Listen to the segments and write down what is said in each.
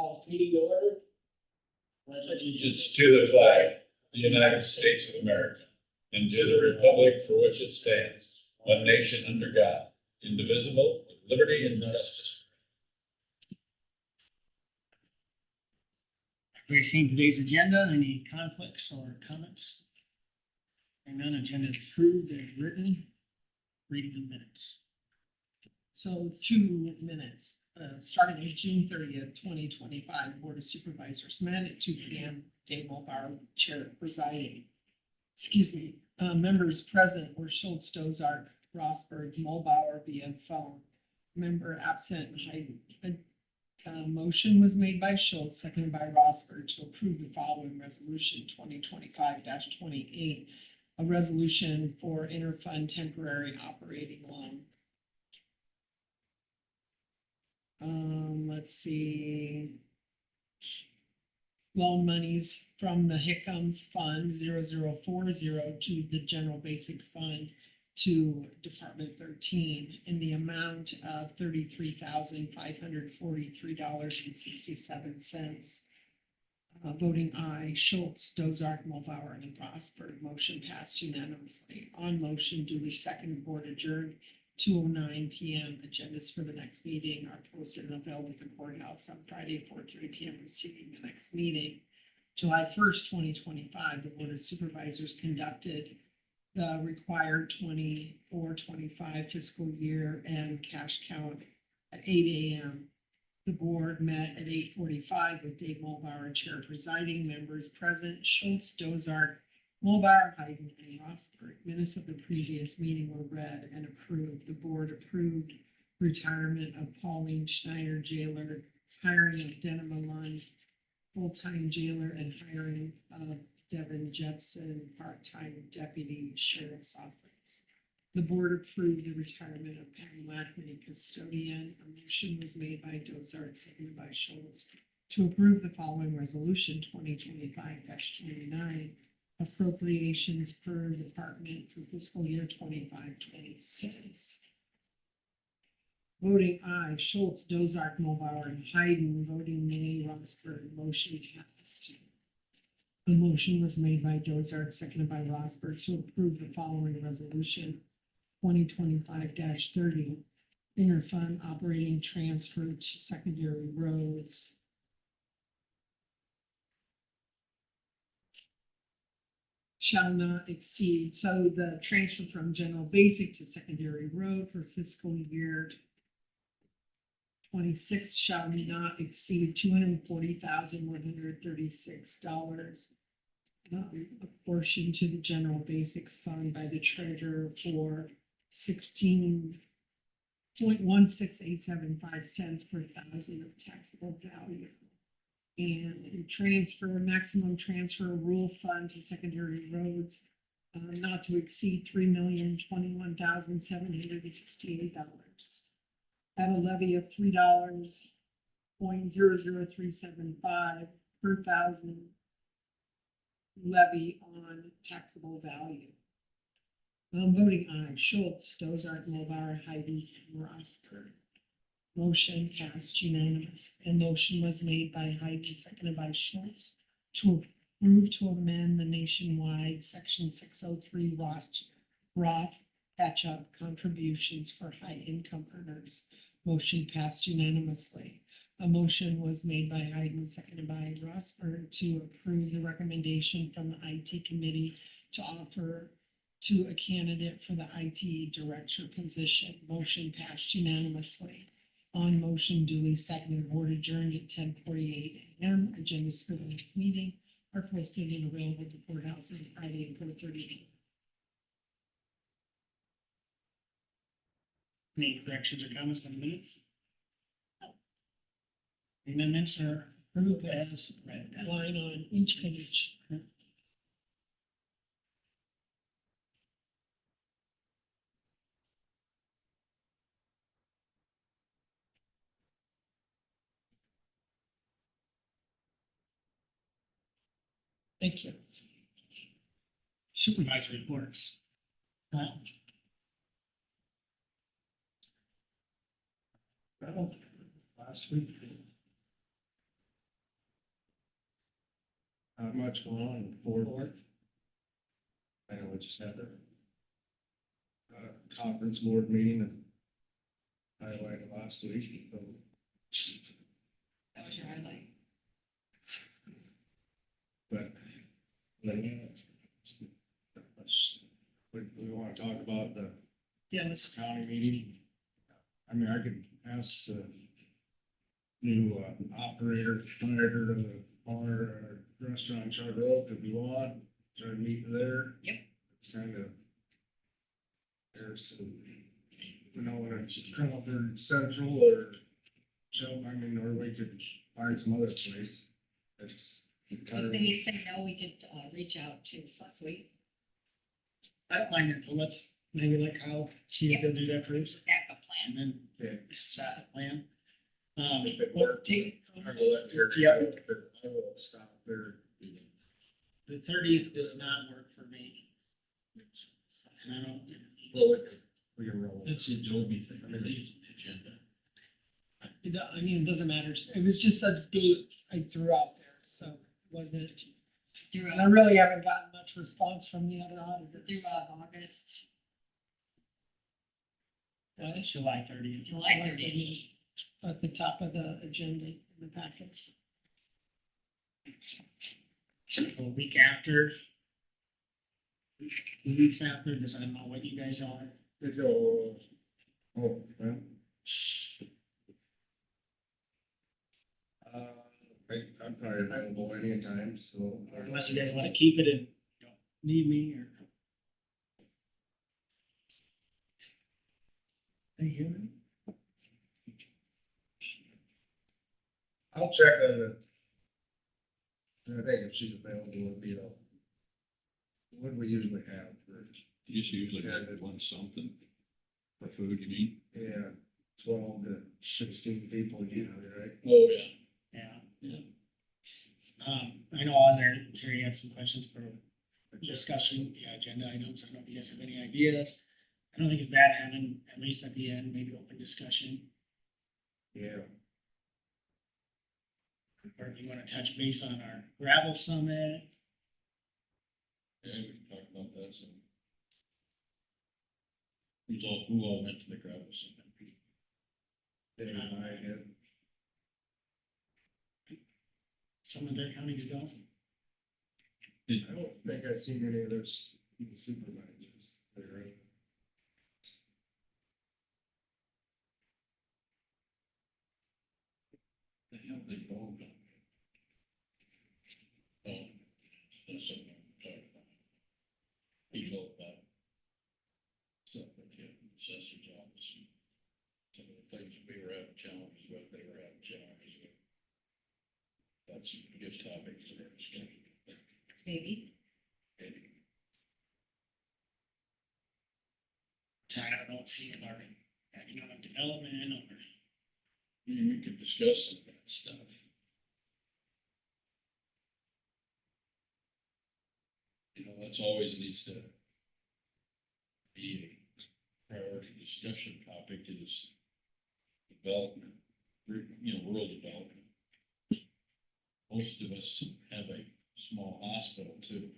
Call meeting to order. Allegiance to the flag, of the United States of America, and to the republic for which it stands, one nation under God, indivisible, with liberty and justice. We've seen today's agenda. Any conflicts or comments? Hearing none, agenda is approved and written. Reading of minutes. So 2 minutes, starting with June 30th, 2025, Board of Supervisors met at 2 p.m. Dave Mulbauer, Chair presiding. Excuse me, members present were Schultz, Dozark, Rosberg, Mulbauer via phone. Member absent, Hayden. Motion was made by Schultz, seconded by Rosberg to approve the following resolution 2025-28, a resolution for interfund temporary operating loan. Let's see. Loan monies from the Hickams Fund 0040 to the General Basic Fund to Department 13 in the amount of $33,543.67. Voting aye, Schultz, Dozark, Mulbauer, and Rosberg. Motion passed unanimously. On motion, duly seconded, board adjourned. 2:09 p.m. Agendas for the next meeting are posted and available at the courthouse on Friday at 4:30 p.m. preceding the next meeting. July 1st, 2025, the Board of Supervisors conducted the required 24-25 fiscal year and cash count at 8 a.m. The board met at 8:45 with Dave Mulbauer, Chair presiding, members present, Schultz, Dozark, Mulbauer, Hayden, and Rosberg. Minutes of the previous meeting were read and approved. The board approved retirement of Pauline Schneider, jailer, hiring of Denham Malone, full-time jailer, and hiring of Devin Jepson, part-time deputy sheriff's office. The board approved the retirement of Pam Lackman, custodian. A motion was made by Dozark, seconded by Schultz, to approve the following resolution 2025-29. Appropriations per department for fiscal year 25-26. Voting aye, Schultz, Dozark, Mulbauer, and Hayden. Voting nay, Rosberg. Motion passed. The motion was made by Dozark, seconded by Rosberg, to approve the following resolution 2025-30. Interfund operating transfer to secondary roads. Shall not exceed, so the transfer from general basic to secondary road for fiscal year 26 shall not exceed $240,136. Apportioned to the general basic fund by the treasurer for 16.16875 cents per thousand of taxable value. And transfer, maximum transfer rule fund to secondary roads, not to exceed $3,021,768 at a levy of $3.00375 per thousand levy on taxable value. Voting aye, Schultz, Dozark, Mulbauer, Hayden, and Rosberg. Motion passed unanimous. And motion was made by Hayden, seconded by Schultz, to approve to amend the nationwide section 603 Roth catch-up contributions for high income earners. Motion passed unanimously. A motion was made by Hayden, seconded by Rosberg, to approve the recommendation from the IT committee to offer to a candidate for the IT director position. Motion passed unanimously. On motion, duly seconded, board adjourned at 10:48 a.m. Agendas for the next meeting are posted and available at the courthouse on Friday at 4:30 a.m. Any corrections or comments on the minutes? The amendments are approved as read. Line on each page. Thank you. Supervisor reports. Last week. Not much going on. Fourth. I know we just had a conference board meeting and highlighted last week, so. That was your highlight. But then, we wanna talk about the Yeah, let's, county meeting. I mean, I could ask the new operator, proprietor of the bar or restaurant in Charter Oak if you want, try to meet there. Yep. It's kind of, there's some, you know, when it's Crawford Central or Shelby, I mean, or we could find some other place. It's If entirely, they say no, we could, reach out to Suswee, I don't mind it, so let's, maybe like how she go do that first, backup and plan. then okay. set a plan. If it What works, date? I will let her, Yep. I will stop there. The 30th does not work for me. And I don't. Well, we can roll. That's the Adobe thing, I think it's an agenda. I mean, it doesn't matter. It was just a date I threw out there, so it wasn't. And I really haven't gotten much response from the other auditors. Throughout August, July 30th. July 30th. At the top of the agenda in the packets. A week after. 2 weeks after, does I don't know what you guys are. Did you, oh, well. I'm probably available anytime, so. Or unless you guys wanna keep it and you don't need me or. Are you hearing me? I'll check on the. I think if she's available, you know. What do we usually have for, You just usually have one something for food, you mean? yeah, 12 to 16 people usually, right? Oh, yeah. Yeah. Yeah. I know on there, Terry had some questions for discussion, yeah, agenda items. I don't know if you guys have any ideas. I don't think it's bad having, at least at the end, maybe open discussion, Yeah. or if you wanna touch base on our gravel summit. Yeah, we can talk about that some. Who all went to the gravel summit? Dave and I did. Some of their counties go. I don't think I've seen any of those supervisors there. The hell they all go? Oh, that's something I'm talking about. He's all about stuff with the assessor's office. And some of the things we were having challenges with, they were having challenges with. That's a good topic for our discussion. Maybe. Maybe. I don't know, see about economic development or. We could discuss some of that stuff. You know, that's always needs to be a priority discussion topic is development, rural development. Most of us have a small hospital too.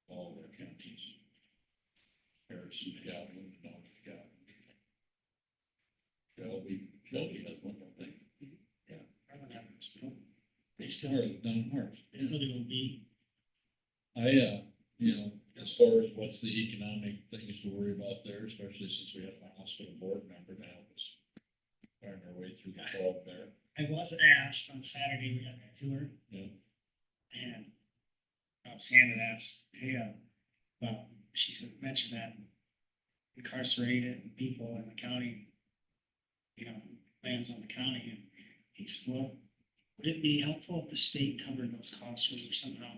All of our counties. Harrison's got one, Denon's got one. Shelby has one, I think. I don't have this bill. They It's still, hard, down hard. they really will be. You know, as far as what's the economic things to worry about there, especially since we have a hospital board member now that's find our way through the fog there. I was asked on Saturday, we had that tour. Yeah. And Sandra asked, hey, well, she said, mentioned that incarcerated people in the county, lands on the county, and he said, well, would it be helpful if the state covered those costs for you somehow?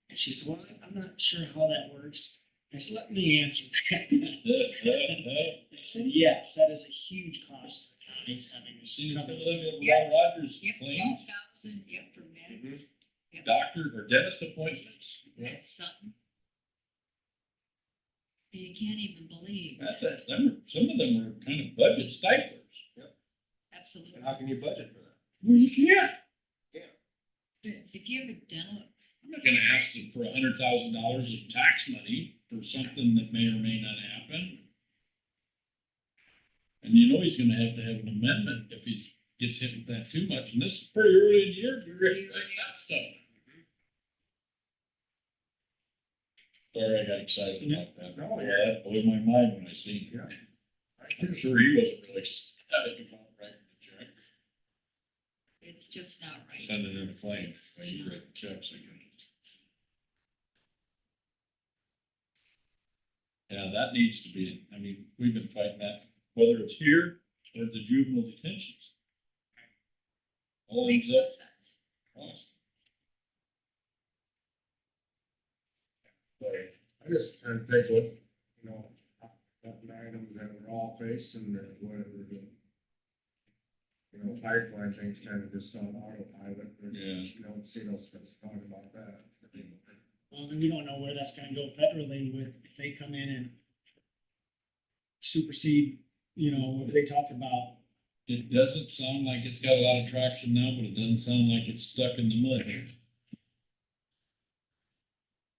And she said, well, I'm not sure how that works. I said, let me answer that. I said, yes, that is a huge cost to the counties having. You see, some of them have Yeah. Ron Rogers Yep, claims, 12,000, yep, for meds. doctor or dentist appointments. That's something. You can't even believe. Some of them are kind of budget stiflers. Absolutely. How can you budget for that? Well, you can't. Yeah. If you have a dental, I'm not gonna ask them for $100,000 of tax money for something that may or may not happen. And you know he's gonna have to have an amendment if he gets hit with that too much, and this is pretty early in the year, you're ready to take that stuff. Sorry, I got excited about that. No, Yeah, that blew my mind when I seen it. Yeah. I'm sure he wasn't really excited about writing the check. it's just not right. Sending in a claim, It's, when you write checks again. Yeah, that needs to be, I mean, we've been fighting that, whether it's here or the juvenile detentions. All Makes ends no up sense. cost. Sorry. I just trying to think what, you know, items that are all facing or whatever the. You know, pipeline thing's kind of just on autopilot. But, Yeah. You don't see no stuff talking about that. Well, and we don't know where that's gonna go federally with, if they come in and supersede, you know, what they talked about. It doesn't sound like it's got a lot of traction now, but it doesn't sound like it's stuck in the mud.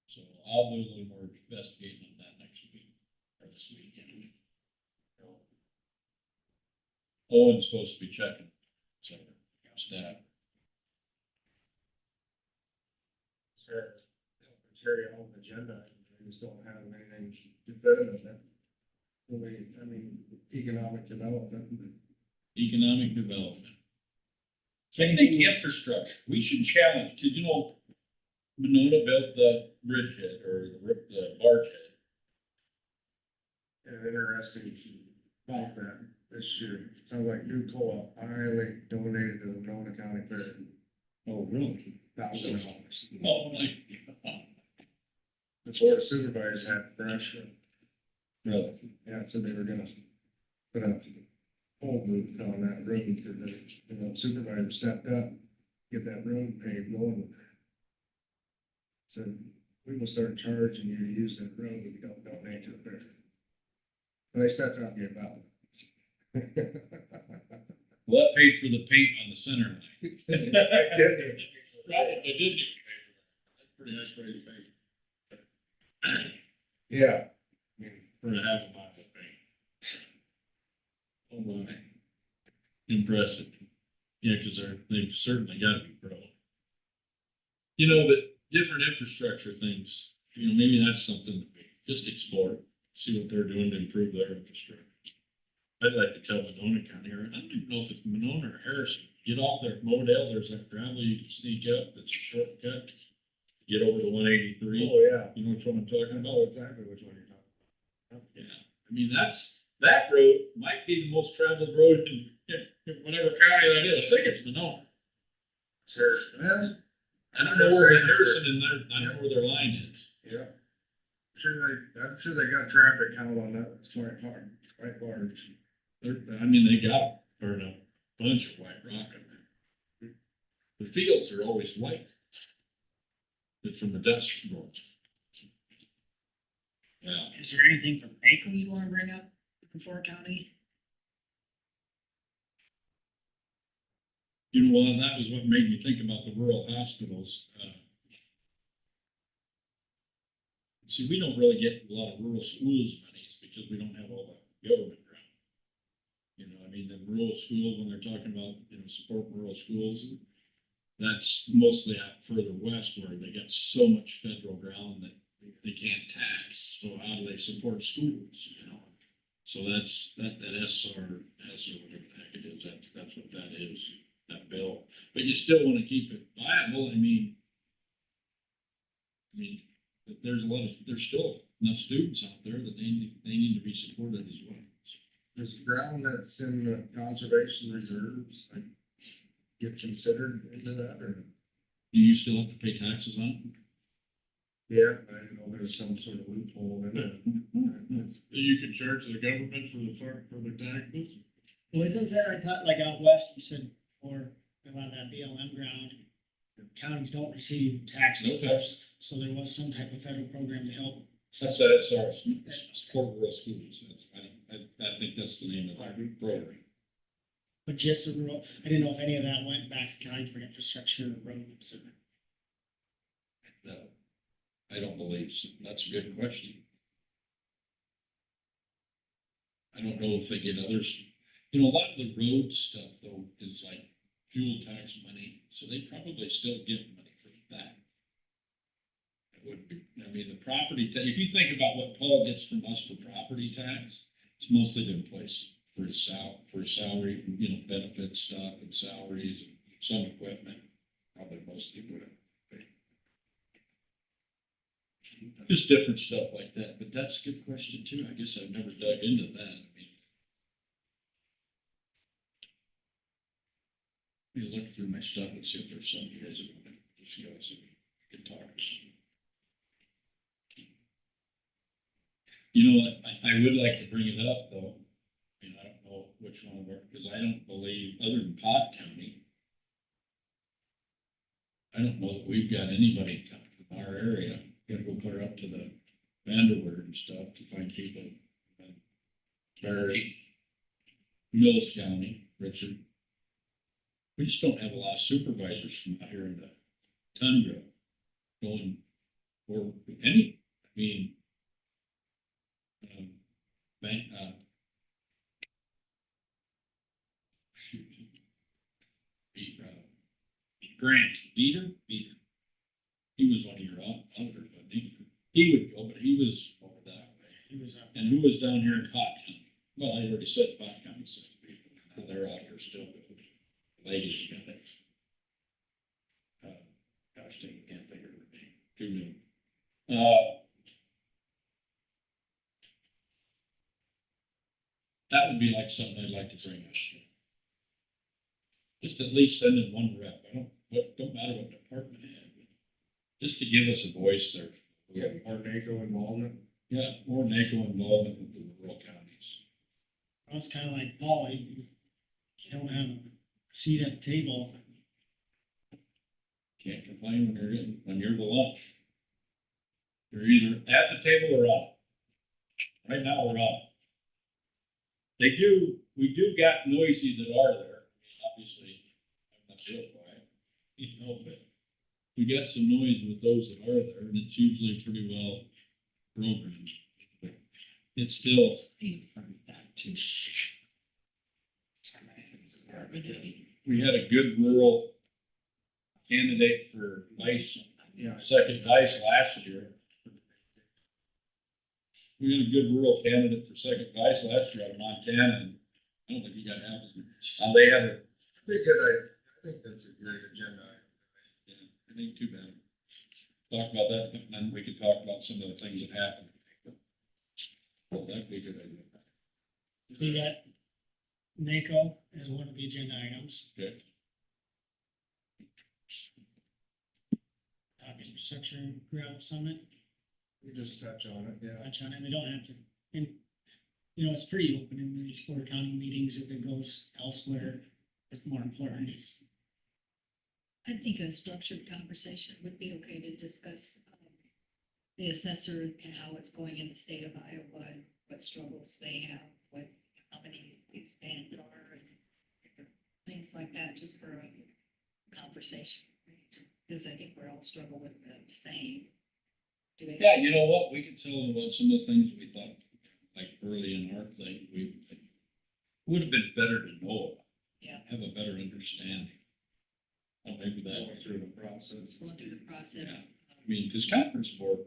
So I'll do a little more investigating on that next week, or this weekend. Owen's supposed to be checking, so, staff. Sure. Carry on the agenda, we just don't have anything definitive that. Really, I mean, economic development. Economic development. I think infrastructure, we should challenge, cause you know, Monona built the bridgehead or the barge head. And interesting about that this year, sounds like new co-op finally donated to the Monona County Fair, Oh, really? $1,000. Oh, my. The board of supervisors had pressure, Really? yeah, so they were gonna put a pole booth on that road, to the, you know, supervisor stepped up, get that road paved going. Said, we will start charging you to use that road if you don't donate to the fair. And they stepped up and gave about. Well, that paid for the paint on the center line. Right, they didn't even pay for that. That's pretty nice way to pay. Yeah. I mean, For a half a mile of paint. Oh my. Impressive. Yeah, cause they've certainly gotta be pro. You know, but different infrastructure things, you know, maybe that's something that we just explore, see what they're doing to improve their infrastructure. I'd like to tell Monona County, or I don't even know if it's Monona or Harrison, get off there at Modell, there's that gravel you can sneak up, it's a shortcut. Get over to 183. oh, yeah. You know which one I'm talking I about? know exactly which one you're talking about. Yeah, I mean, that road might be the most traveled road in whatever county that is. I think it's Monona. It's here. Well, I don't know where Harrison in there, I don't know where their line is. yeah. I'm sure they got traffic count on that, it's quite hard, quite large. I mean, they got burn a bunch of white rock in there. The fields are always white. It's from the dust storms. Yeah, Is there anything from Baker you wanna bring up before county? you know, well, that was what made me think about the rural hospitals. See, we don't really get a lot of rural schools monies because we don't have all the government grant. You know, I mean, the rural schools, when they're talking about, you know, support rural schools, that's mostly out further west where they got so much federal ground that they can't tax. So how do they support schools, you know? So that's, that SR, whatever the heck it is, that's what that is, that bill. But you still wanna keep it viable, I mean, there's still enough students out there that they need to be supported as well. There's ground that's in the conservation reserves, like, get considered into that, or? Do you still have to pay taxes on it? Yeah, I didn't know there was some sort of loophole in it. You can charge the government for the taxes? Well, isn't there, like out west, you said, or around that BLM ground, counties don't receive tax. No tax. So there was some type of federal program to help. That's that SR, support rural schools. I think that's the name of the program. But just the rural, I didn't know if any of that went back to county for infrastructure or roads or. I don't believe so. That's a good question. I don't know if they get others, you know, a lot of the road stuff though is like fuel tax money, so they probably still get money for that. It would be, I mean, the property ta, if you think about what Paul gets from us for property tax, it's mostly to place for his salary, you know, benefit stuff and salaries and some equipment, probably mostly equipment. Just different stuff like that, but that's a good question too. I guess I've never dug into that. I mean, let me look through my stuff and see if there's something you guys want to discuss and we can talk about. You know what, I would like to bring it up though. I mean, I don't know which one of our, because I don't believe, other than Pot County, I don't know that we've got anybody coming from our area. Gotta go clear up to the Vanderweer and stuff to find people. Barry, Mills County, Richard. We just don't have a lot of supervisors from out here in the tundra going, or any, I mean, shoot. Grant, Beater. He was one of your auditors, I think. He would go, but he was over that way. He was up. And who was down here in Pot County? Well, I already said Pot County, six people. Now they're out here still. Ladies got it. Gosh dang, I can't think of her name. Too new. That would be like something I'd like to bring us. Just at least send in one rep. Don't matter what department head. Just to give us a voice there. We have more NACO involvement. Yeah, more NACO involvement with the rural counties. Well, it's kind of like Paul, you don't have a seat at the table. Can't complain when you're the lunch. You're either at the table or on. Right now, we're on. We do got noisy that are there. I mean, obviously, I'm not real quiet, you know, but we got some noise with those that are there, and it's usually pretty well programmed. But it's still, In front of that too. we had a good rural candidate for Yeah. second vice last year. We had a good rural candidate for second vice last year out of Montana, and I don't think he got half as many. They had a, Pretty good, I think that's a good agenda. yeah, it ain't too bad. Talk about that, and then we could talk about some of the things that happened. Well, that'd be a good idea. We got NACO as one of the agenda items. Okay. Topic infrastructure gravel summit, We just touch on it, yeah. touch on it, we don't have to, and, you know, it's pretty open in these four county meetings, if it goes elsewhere, it's more important, it's, I think a structured conversation would be okay to discuss the assessor and how it's going in the state of Iowa, and what struggles they have, what, how many expand are, and different things like that, just for a conversation. Because I think we're all struggle with the same. Do they? Yeah, you know what, we can tell them about some of the things we thought, like early in our thing, would have been better to know, Yeah. have a better understanding. Oh, maybe that, Going through the process. Going through the process. Yeah. I mean, because conference board,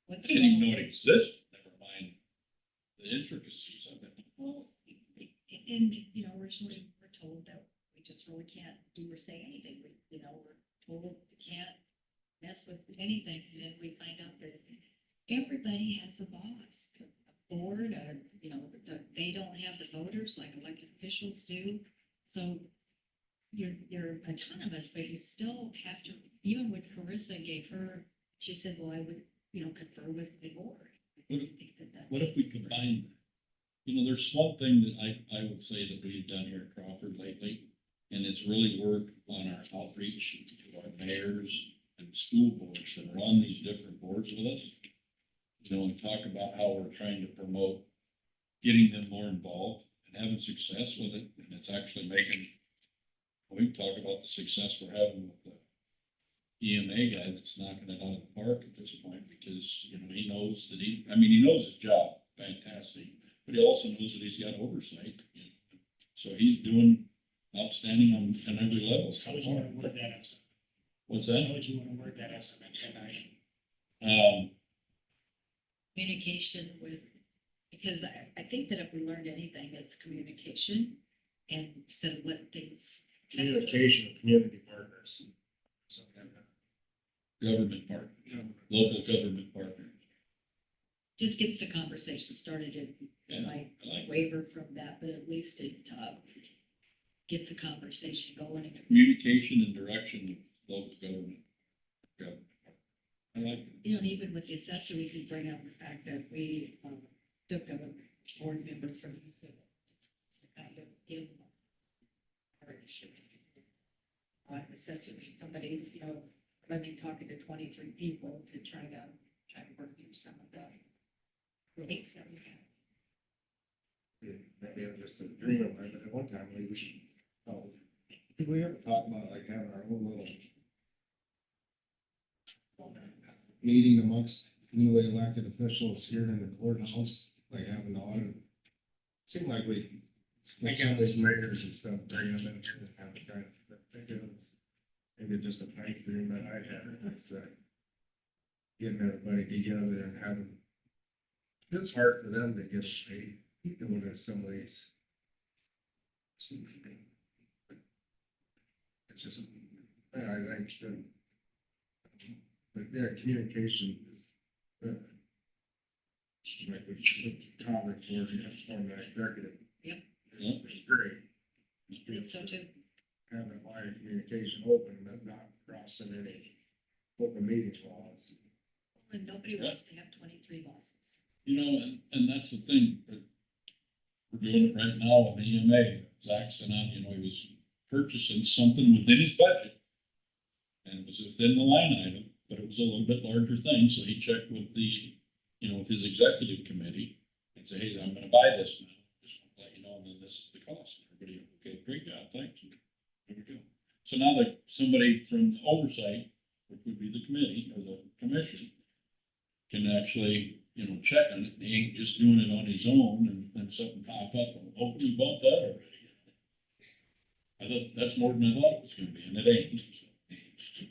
I What's didn't even know wrong? it existed, never mind the intricacies of it. Well, and, you know, originally we're told that we just really can't do or say anything. We, you know, we're told we can't mess with anything, and then we find out that everybody has a boss, a board, you know, they don't have the voters like elected officials do. So you're autonomous, but you still have to, even when Carissa gave her, she said, well, I would, you know, confer with the board. What I think that that's- What if we combine, you know, there's one thing that I would say that we've done here at Crawford lately, and it's really worked on our outreach to our mayors and school boards that are on these different boards with us. You know, and talk about how we're trying to promote getting them more involved and having success with it, and it's actually making, we can talk about the success we're having with the EMA guy that's knocking it out of the park at this point. is, you know, he knows that he knows his job, fantastic, but he also knows that he's got oversight. So he's doing outstanding on every level. How would you wanna word that as, What's how that? would you wanna word that as an agenda item? Communication with, because I think that if we learned anything, it's communication and so let things. test it. Communication with community partners. Something like that. Government partner, local government partner. Just gets the conversation started and Yeah, might I like waver from that, but at least it, gets the conversation going and communication and direction of local government. I like it. you know, and even with the assessor, we could bring up the fact that we, took a board member from. To kind of give. Assessor, somebody, you know, I've been talking to 23 people to try to work through some of the rates that we have. Maybe I'm just a dreamer, but at one time, maybe we should, did we ever talk about like having our own little meeting amongst newly elected officials here in the courthouse, like having the audit? Seemed like we, like some of these mayors and stuff, bring them in here and have a kind of, maybe just a pipe dream that I had, it's getting everybody together and having, it's hard for them to get straight, doing this, some of these. It's just, I think that, but yeah, communication is, like with Congress or the executive. Yep. It's great. I think so too. Have that line of communication open, but not crossing any open meeting laws. And nobody wants to have 23 bosses. You know, and that's the thing, but we're doing it right now with the EMA. Zach sent out, you know, he was purchasing something within his budget. And it was within the line item, but it was a little bit larger thing, so he checked with the, you know, with his executive committee and said, hey, I'm gonna buy this now, just want to let you know, and then this is the cost. Everybody, okay, great job, thanks. There we go. So now that somebody from oversight, which would be the committee or the commission, can actually, you know, check on it. He ain't just doing it on his own and then something pop up and, oh, we bought that already. I thought that's more than I thought it was gonna be, and it ain't. So,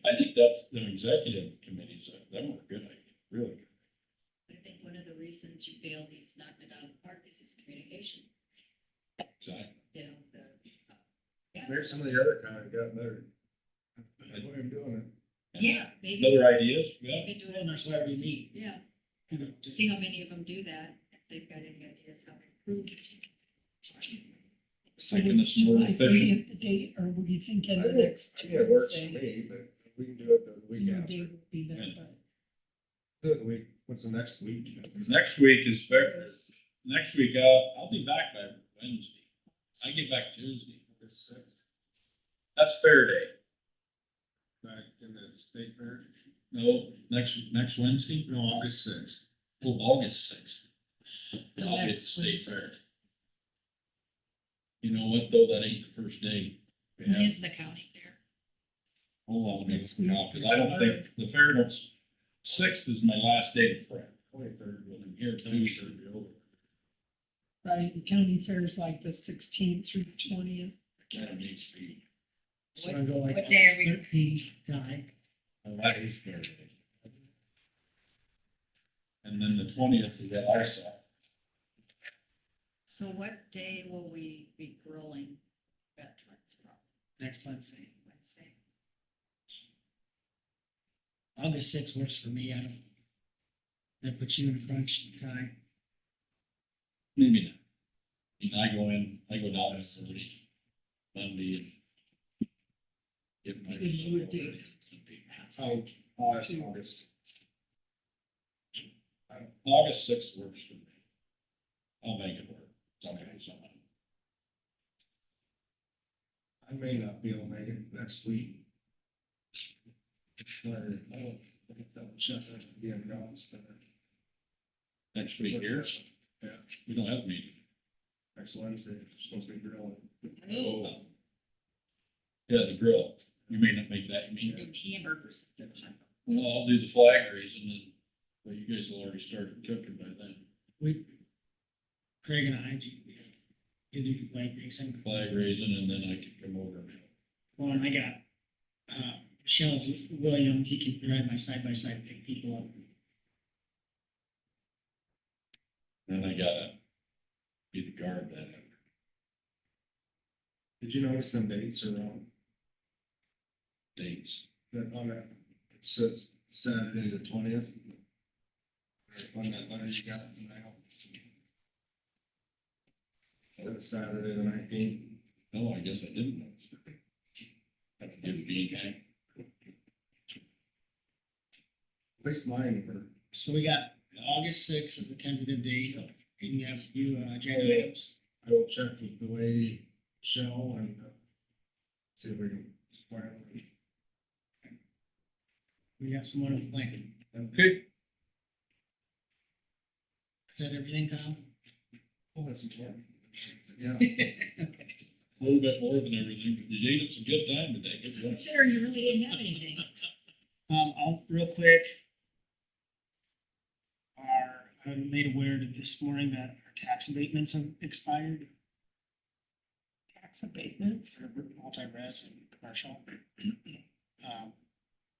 I think that's the executive committees, that were a good idea, really good. I think one of the reasons you feel he's knocked it out of the park is his communication. Exactly. You know, Maybe some of the other counties got better. Way of doing it. yeah, maybe. Other ideas? Yeah. Maybe do it. And that's why we meet, Yeah, you know, to see how many of them do that, if they've got any ideas how to improve. So Making is us more July efficient. 30th the date, or were you thinking I the think next it works for Wednesday? me, but we can do it the You week know, after. Dave will be there, Yeah. but. Do it the week, what's the next week? Next week is February. Next week, I'll be back by Wednesday. I get back Tuesday. That's Fair Day. Back in the state fair? No, next Wednesday? No, August 6th. Oh, August 6th. The I'll be at the next state Wednesday. fair. You know what, though, that ain't the first day. We When have, is the county fair? hold on, let me Next look it week. up, 'cause I don't think, the fair don't, 6th is my last day of prep. 23rd. I'm here Tuesday. Right, the county fair is like the 16th through the 20th. That needs to be, so I go like. What day are we- 13 guy. that is Fair Day. And then the 20th, we got ISAC. So what day will we be grilling veterans from? Next Wednesday. Wednesday? August 6th works for me, I don't. That puts you in a crunch time. Maybe not. I go down this Thursday, Monday and get my. Give you a date. I'll ask August. August 6th works for me. I'll make it work. Somehow. I may not be able to make it next week. Or, I'll double check it again, Johnston. Next week here, Yeah, we don't have a meeting. next Wednesday, it's supposed to be grilling. Oh. Yeah, the grill. You may not make that, you mean? Big hamburgers. Well, I'll do the flag raising and But you guys will already started cooking by then. Craig and I, you do flag racing. Flag raising and then I could come over and help. Well, and I got, Michelle William, he can ride my side by side, pick people up. And I gotta be the guard that after. Did you notice them dates are wrong? Dates. That on that, it says Saturday the 20th. On that letter you got in the mail. Or Saturday the 19th. No, I guess I didn't know. Have to give Bean Hank. At least mine were. So we got August sixth is the tentative date, and you have a few, agenda items. I will check with the way Shell and see if we can. finally- We got someone in plan. Okay. Is that everything, Kyle? Oh, that's important. Yeah. Okay. A little bit more than everything. You ate us a good time today. Good job. Considering you really didn't have anything. I'll, real quick. I'm made aware that this morning that our tax abatements have expired, Tax abatements. for multi-res and commercial.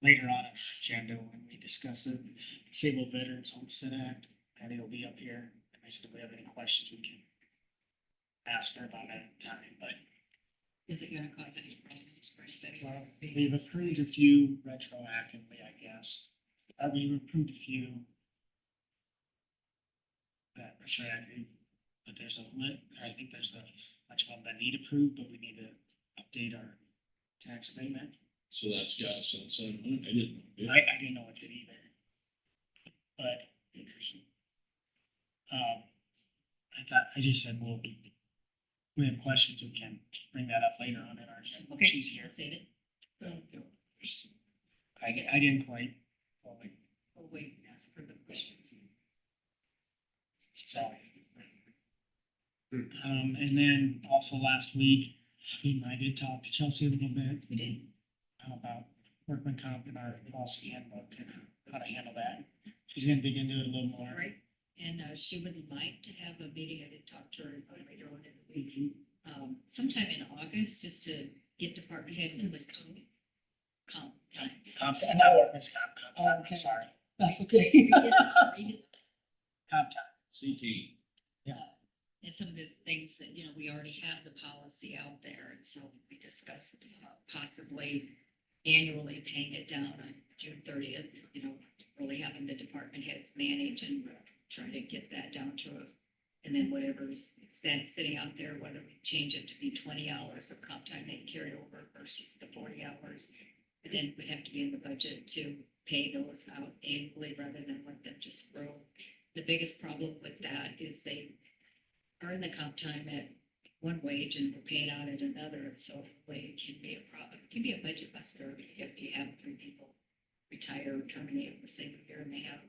Later on in our agenda, when we discuss the Disabled Veterans Homestead Act, and it'll be up here. And I said, if we have any questions, we can ask her about that at the time, but Is it gonna cause any problems for anybody? we've approved a few retroactively, I guess. We've approved a few that retroactive, but there's a I think there's a bunch of them that need approved, but we need to update our tax abatement. So that's got sunset. I didn't know. I didn't know it did either. But, Interesting. I just said, well, we have questions, we can bring that up later on in our agenda. Okay, She's here. I'll save it. I didn't quite, fully, We'll wait and ask for the questions. so. And then also last week, I did talk to Chelsea a little bit. We did. About workman comp in our policy handbook and how to handle that. She's gonna dig into it a little more. Right, and she would like to have a meeting, I did talk to her about it later on in the week, sometime in August, just to get department head and It's comp time. Not workman's comp, Oh, okay. sorry, That's okay. Read it, comp time. CT. and some of the things that, we already have the policy out there, and so we discussed possibly annually paying it down on June 30th, really having the department heads manage and try to get that down to and then whatever's sitting out there, whether we change it to be 20 hours of comp time they carry over versus the 40 hours. And then we have to be in the budget to pay those out annually rather than let them just grow. The biggest problem with that is they earn the comp time at one wage and we're paying out at another, and so it can be a problem. It can be a budget buster if you have 3 people retire or terminate in the same year and they have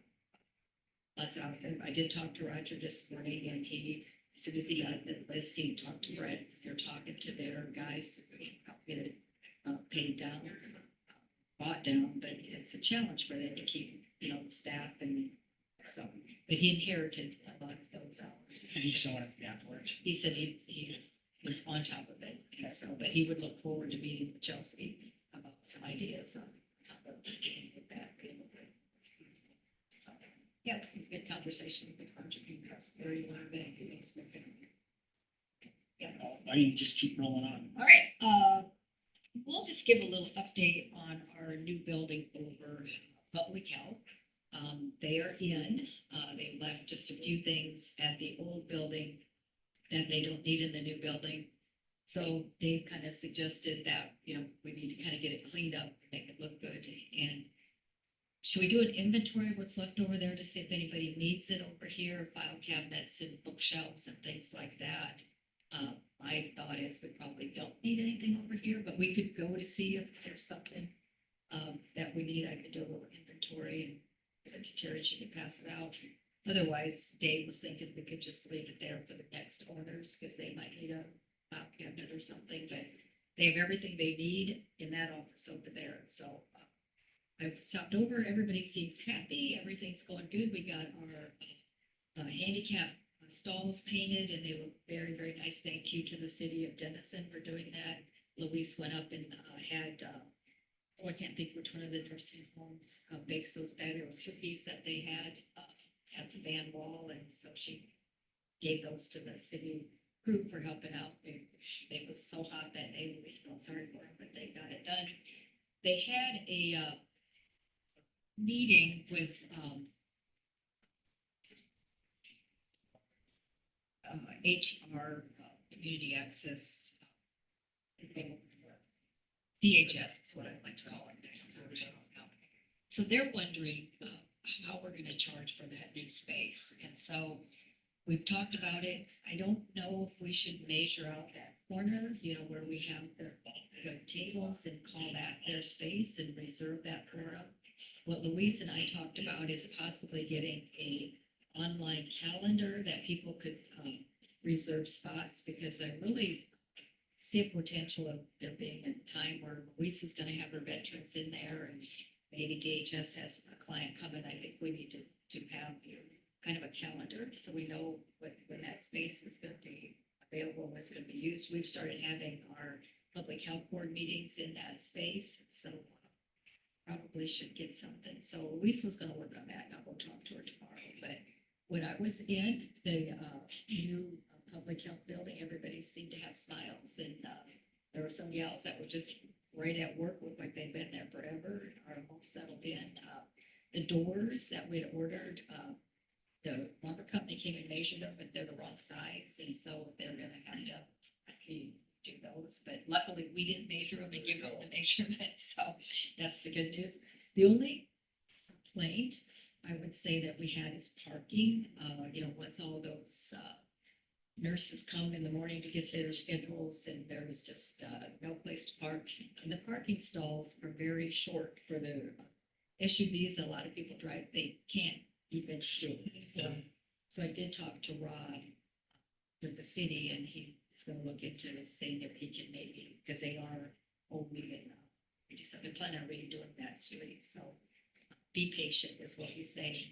less hours. I did talk to Roger this morning, and he, as soon as he got the list, he talked to Brett. They're talking to their guys, how to get it paid down, bought down, but it's a challenge for them to keep, the staff and so. But he inherited a lot of those hours. And he's showing up afterwards. He said he's on top of it, and so, but he would look forward to meeting with Chelsea about some ideas on how to deal with that. So, yeah, it was a good conversation with Roger. That's very big. Yeah. I can just keep rolling on. All right, we'll just give a little update on our new building over public health. They are in, they left just a few things at the old building that they don't need in the new building. So Dave kind of suggested that, we need to kind of get it cleaned up, make it look good. And should we do an inventory of what's left over there to see if anybody needs it over here, file cabinets and bookshelves and things like that? My thought is we probably don't need anything over here, but we could go to see if there's something that we need. I could do a little inventory and give it to Terry, she could pass it out. Otherwise, Dave was thinking we could just leave it there for the next owners, because they might need a file cabinet or something, but they have everything they need in that office over there, so I've stopped over, everybody seems happy, everything's going good, we got our handicap stalls painted and they look very, very nice. Thank you to the city of Denison for doing that. Luis went up and had, I can't think which one of the nursing homes bakes those fabulous cookies that they had at the band wall, and so she gave those to the city crew for helping out. It was so hot that day, we felt sorry for them, but they got it done. They had a meeting with HR, Community Access, DHS is what I'd like to call it. So they're wondering how we're gonna charge for that new space, and so we've talked about it. I don't know if we should measure out that corner, you know, where we have the tables and call that their space and reserve that for them. What Louise and I talked about is possibly getting a online calendar that people could reserve spots, because I really see a potential of there being a time where Louise is gonna have her veterans in there, and maybe DHS has a client coming. I think we need to have kind of a calendar, so we know when that space is gonna be available, when it's gonna be used. We've started having our public health board meetings in that space, so probably should get something. So Louise was gonna work on that, and I'll go talk to her tomorrow. But when I was in the new public health building, everybody seemed to have smiles, and there were some gals that were just right at work, looked like they'd been there forever, are all settled in. The doors that we had ordered, the lumber company came and measured them, but they're the wrong size, and so they're gonna have to do those. But luckily, we didn't measure them and give them the measurements, so that's the good news. The only complaint I would say that we had is parking. You know, once all those nurses come in the morning to get their schedules, and there's just no place to park. And the parking stalls are very short for the SUVs. A lot of people drive, they can't even do. So I did talk to Rod with the city, and he's gonna look into seeing if he can maybe, because they are only in, we just have to plan on redoing that street, so be patient is what he's saying.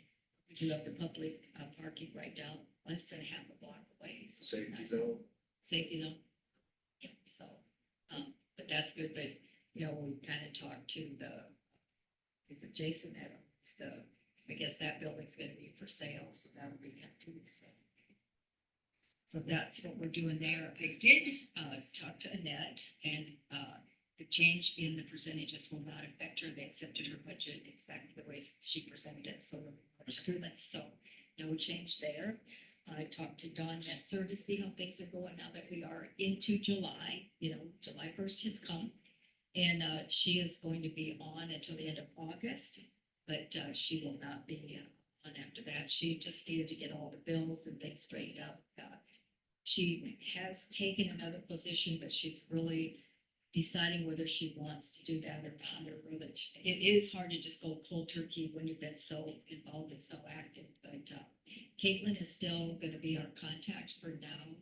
We do have the public parking right down less than half a block away. So Safety nice. though. Safety though. Yeah, so, but that's good, but, you know, we kind of talked to is it Jason Adams, I guess that building's gonna be for sale, so that'll be empty, so. So that's what we're doing there. I did, talk to Annette, and, the change in the percentages will not affect her. They accepted her budget exactly the way she presented it, so. So, no change there. I talked to Dawn Metzer to see how things are going now that we are into July. You know, July 1st has come. And she is going to be on until the end of August, but she will not be on after that. She just needed to get all the bills and things straightened up. She has taken another position, but she's really deciding whether she wants to do that or not, or whether it is hard to just go cold turkey when you've been so involved and so active. But Caitlin is still going to be our contact for now.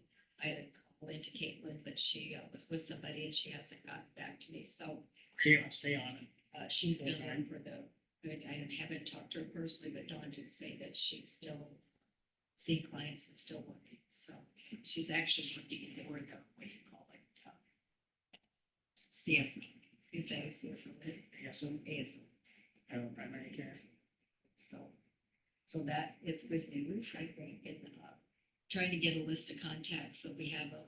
I had a call into Caitlin, but she was with somebody and she hasn't gotten back to me. So Caitlin, stay on it. she's going to run for I haven't talked to her personally, but Dawn did say that she's still seeing clients and still working. So she's actually working for the, what do you call it? CSO. ASO. Primary care. So that is good news, I think, and trying to get a list of contacts. So we have a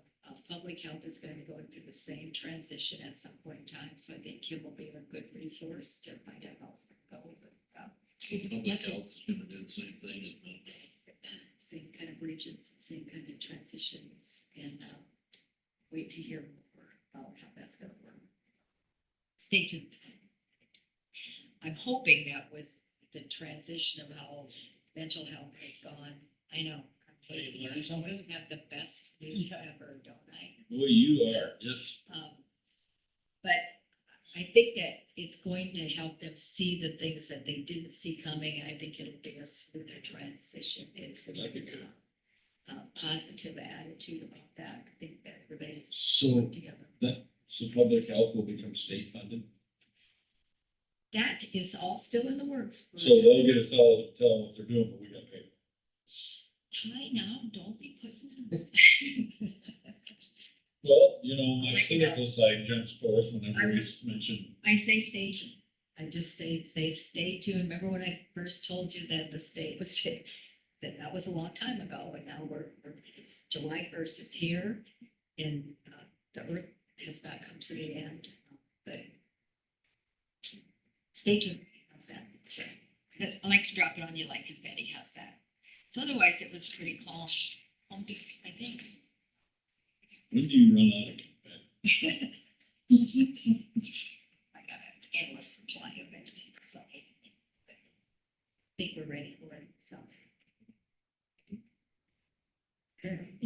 public health is going to be going through the same transition at some point in time. So I think Kim will be a good resource to find out how it's going to go. But, Public health is gonna do the same thing as mental health. same kind of regions, same kind of transitions, and wait to hear more about how that's going to work. Stay tuned. I'm hoping that with the transition of how mental health has gone, I know. You learn I something? always have the best news ever, don't I? Well, you are, just, But I think that it's going to help them see the things that they didn't see coming, and I think it'll be a smoother transition. It's That'd be good. positive attitude about that. I think that everybody's so, working together. so public health will become state funded? that is all still in the works. So they'll get us all, tell them what they're doing, but we gotta pay. Ty, now, don't be putting. Well, you know, my Like, you know, cynical side jumps forth whenever I we was- mention, I say stay tuned. I just say stay tuned. Remember when I first told you that the state was, that was a long time ago, and now it's July 1st, it's here. And the earth has not come to the end, but stay tuned. How's that? I like to drop it on you like confetti. How's that? So otherwise, it was pretty calm, I think. when do you run out of confetti? I got an endless supply of it, so. I think we're ready for it, so. Okay.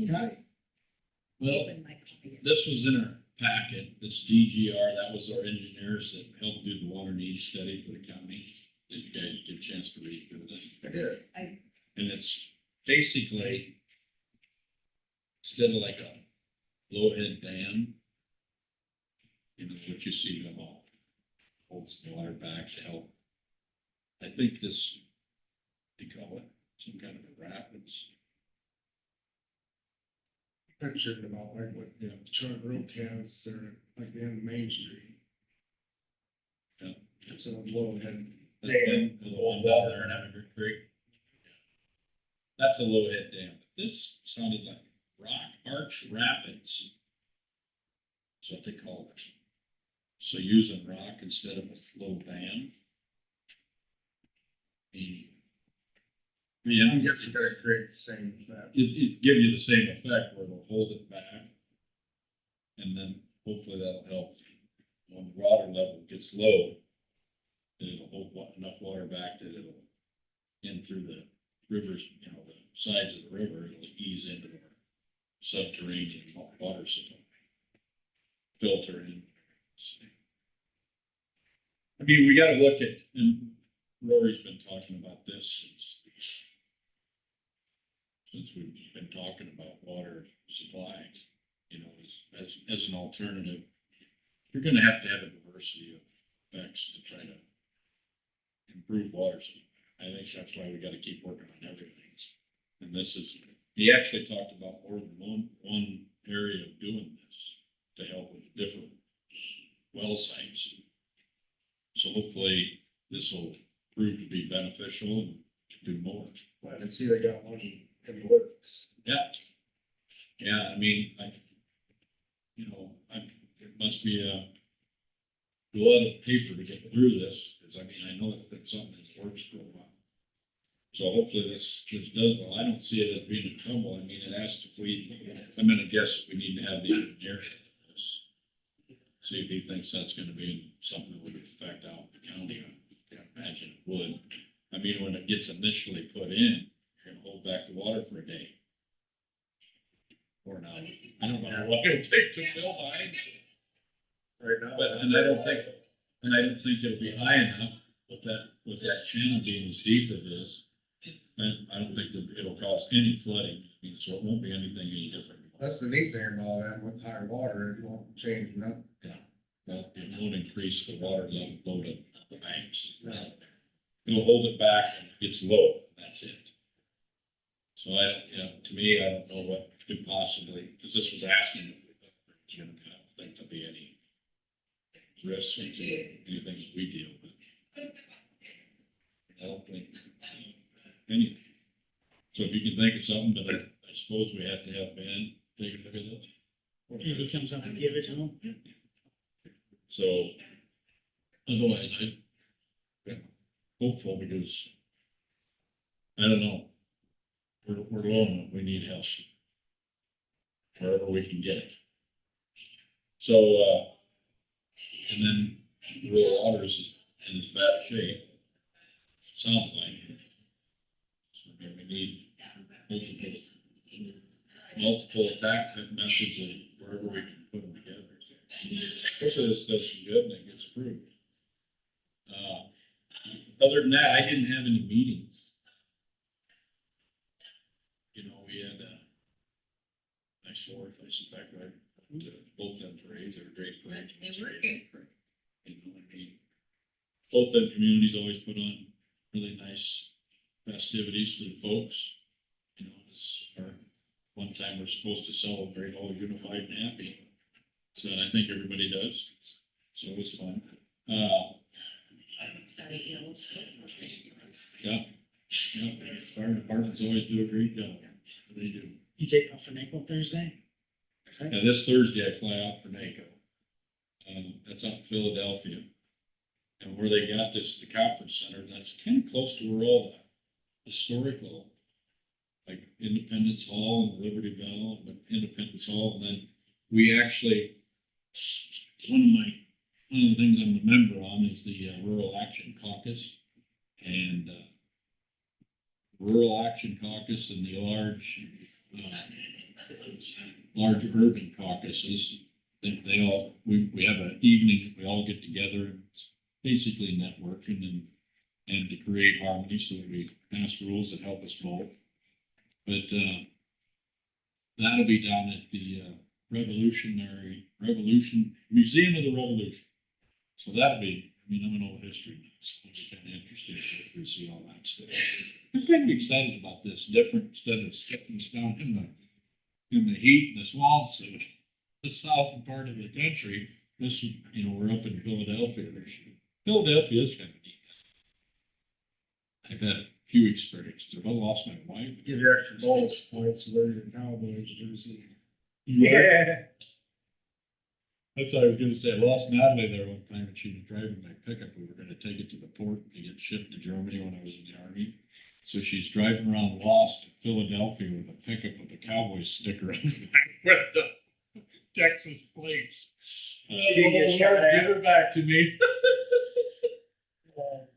Well, Open my copy. this was in our packet, this DGR, that was our engineers that helped do the water needs study for the county. Did you guys get a chance to read through that? I did. And it's basically, instead of like a low head dam, you know, what you see them all, holds the water back to help. I think this, they call it some kind of a rapids. Pictured about like what, Yeah. Chart Road has, or like the end of Main Street. Yeah. It's a low head. The one down there in Evergreen Creek. That's a low head dam. This sounded like rock arch rapids. That's what they call it. So using rock instead of a slow dam. Yeah, I guess you gotta create the same, it give you the same effect where it'll hold it back. And then hopefully that'll help when the water level gets low. It'll hold enough water back that it'll in through the rivers, you know, the sides of the river, it'll ease into the subterranean water supply. Filter in. I mean, we gotta look at, and Rory's been talking about this since we've been talking about water supply, you know, as an alternative. You're gonna have to have a diversity of effects to try to improve water supply. I think that's why we gotta keep working on everything. And this is, he actually talked about more than one area of doing this to help with different well sites. So hopefully this will prove to be beneficial and do more. Glad to see they got one in the works. Yeah. Yeah, I mean, it must be a lot of paper to get through this, because I mean, I know it's been something that works for a while. So hopefully this does well. I don't see it as being a trouble. I mean, it asked if I'm gonna guess we need to have the engineer do this. See if he thinks that's gonna be something that would affect out in the county. I can't imagine it would. I mean, when it gets initially put in, you're gonna hold back the water for a day. Or not. I don't know what it'll take to fill behind. Right now. But, and I don't think it'll be high enough with that channel being as deep as it is. And I don't think that it'll cause any flooding, I mean, so it won't be anything any different. That's the neat thing about that, with higher water, it won't change nothing. Well, it won't increase the water level of the banks. No. It'll hold it back when it gets low, that's it. So to me, I don't know what could possibly, because this was asking if I don't think there'll be any risks to anything that we deal with. I don't think anything. So if you can think of something, but I suppose we have to have Ben take a look at this. If he comes up and give it to him. So otherwise, I'm hopeful because I don't know. We're low, we need help wherever we can get it. So, and then rural waters is in as bad shape. Sounds like. So we need multiple attack methods of wherever we can put them together. Hopefully this does some good and it gets approved. Other than that, I didn't have any meetings. You know, we had nice Fourth, I suspect, right? Both them parades are great parades. They were good. You know what I mean? both the communities always put on really nice festivities for the folks. You know, it's our, one time we're supposed to celebrate all unified and happy. So I think everybody does. So it was fun. I'm sorry, ills. Yeah. Fire departments always do a great job. They do. You take off for NACO Thursday? Is that- Now, this Thursday I fly out for NACO. That's up in Philadelphia. And where they got this, the conference center, that's kind of close to where all the historical, like Independence Hall and Liberty Bell, but Independence Hall, and then we actually, one of the things I'm a member on is the Rural Action Caucus. And Rural Action Caucus and the large urban caucuses, they all, we have an evening, we all get together and it's basically networking and to create harmony so that we pass rules that help us both. But that'll be down at the Museum of the Revolution. So that'll be, I mean, I'm an old history nut, so it'll be kind of interesting to see all that stuff. I'm kind of excited about this, different, instead of sticking down in the heat and the swamps of the southern part of the country. This, you know, we're up in Philadelphia. Philadelphia is kind of neat. I've had a few experiences. I've lost my wife. Give you extra bonus points to wear your Cowboys jersey. Yeah. That's what I was gonna say. I lost Natalie there one time and she was driving my pickup. We were gonna take it to the port to get shipped to Germany when I was in the army. So she's driving around lost in Philadelphia with a pickup with a Cowboys sticker on the back window. Texas plates. didn't get Oh, shot Lord, at. give her back to me. Oh,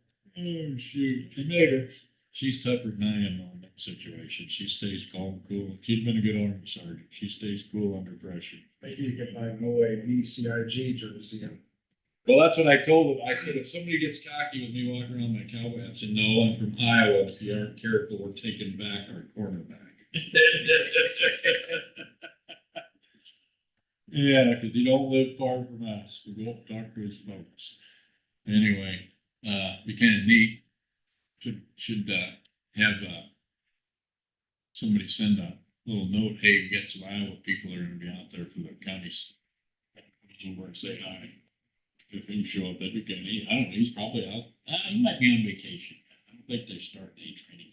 shoot. She made her. She's tougher than I am on that situation. She stays calm, cool. She's been a good army sergeant. She stays cool under pressure. Maybe you can find OA BCRG jersey. Well, that's what I told him. I said, if somebody gets cocky with me walking around my cowboy, I said, no, I'm from Iowa. If you aren't careful, we're taking back our cornerback. Yeah, because you don't live far from us. We go up and talk to his folks. Anyway, be kind of neat. Should have somebody send a little note. Hey, we got some Iowa people that are going to be out there for the counties. Over and say hi. If he show up, that'd be kind of neat. I don't know. He's probably out. He might be on vacation. I don't think they start day training.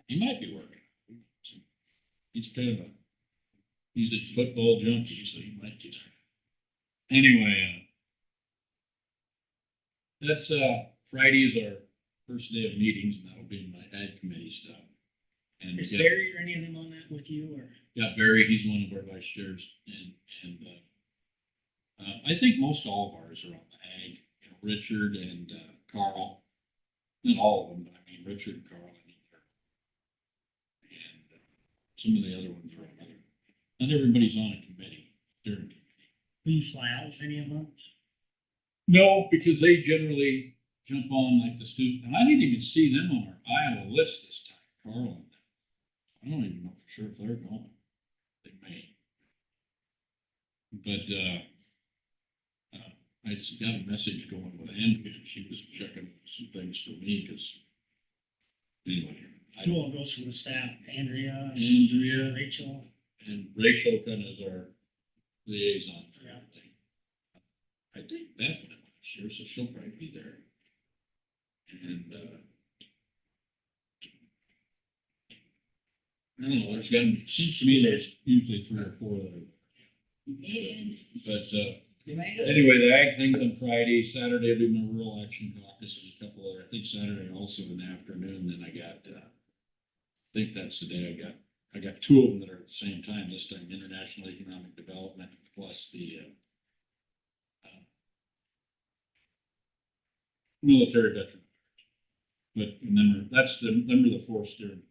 He might be working. He's kind of he's a football junkie, so he might get. Anyway, that's Friday is our first day of meetings, and that'll be my ad committee stuff. And Is Barry or any of them on that with you or? yeah, Barry, he's one of our vice chairs, and I think most all of ours are on the ag. You know, Richard and Carl, not all of them, but I mean Richard and Carl, I mean, and some of the other ones are on other. Not everybody's on a committee. Steering committee. Will you fly out with any of them? No, because they generally jump on like the student, and I didn't even see them on our Iowa list this time, Carl and them. I don't even know for sure if they're going. They may. But I got a message going with Andrea. She was checking some things for me because anyway, I Who don't. all goes from the staff? Andrea, Andrea Rachel? and Rachel kind of is our liaison. Yeah. I think Beth went last year, so she'll probably be there. And I don't know, there's got, seems to me there's usually 3 or 4 that are. But anyway, the ag thing's on Friday. Saturday will be my rural action caucus and a couple other, I think Saturday also in the afternoon. Then I got, I think that's the day I got 2 of them that are at the same time. This time International Economic Development plus the military veteran. But and then that's them are the 4 steering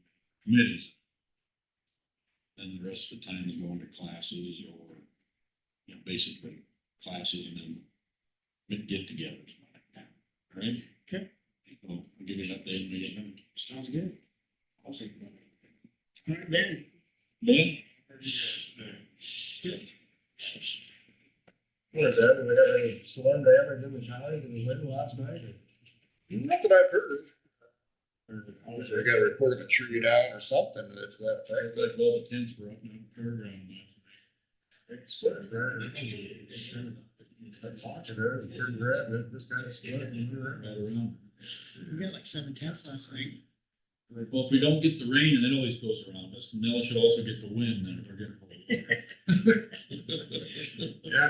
committees. And the rest of the time you go into classes or, you know, basically classes and then get-togethers. All right? Okay. Well, I'll give you an update when we get done. Sounds good. Awesome. All right, Ben. Ben? What is that? Did we have any storm damage in the county? Did we win last night? Not that I've heard. They got a report of a tree down or something that's that effect. Like all the tents were up in the fairground. It's split, right? I talked to her, couldn't grab it, just kind of split. Right around. We got like 7 tenths last night. Well, if we don't get the rain, and it always goes around us, and then we should also get the wind, then we're getting. Yeah,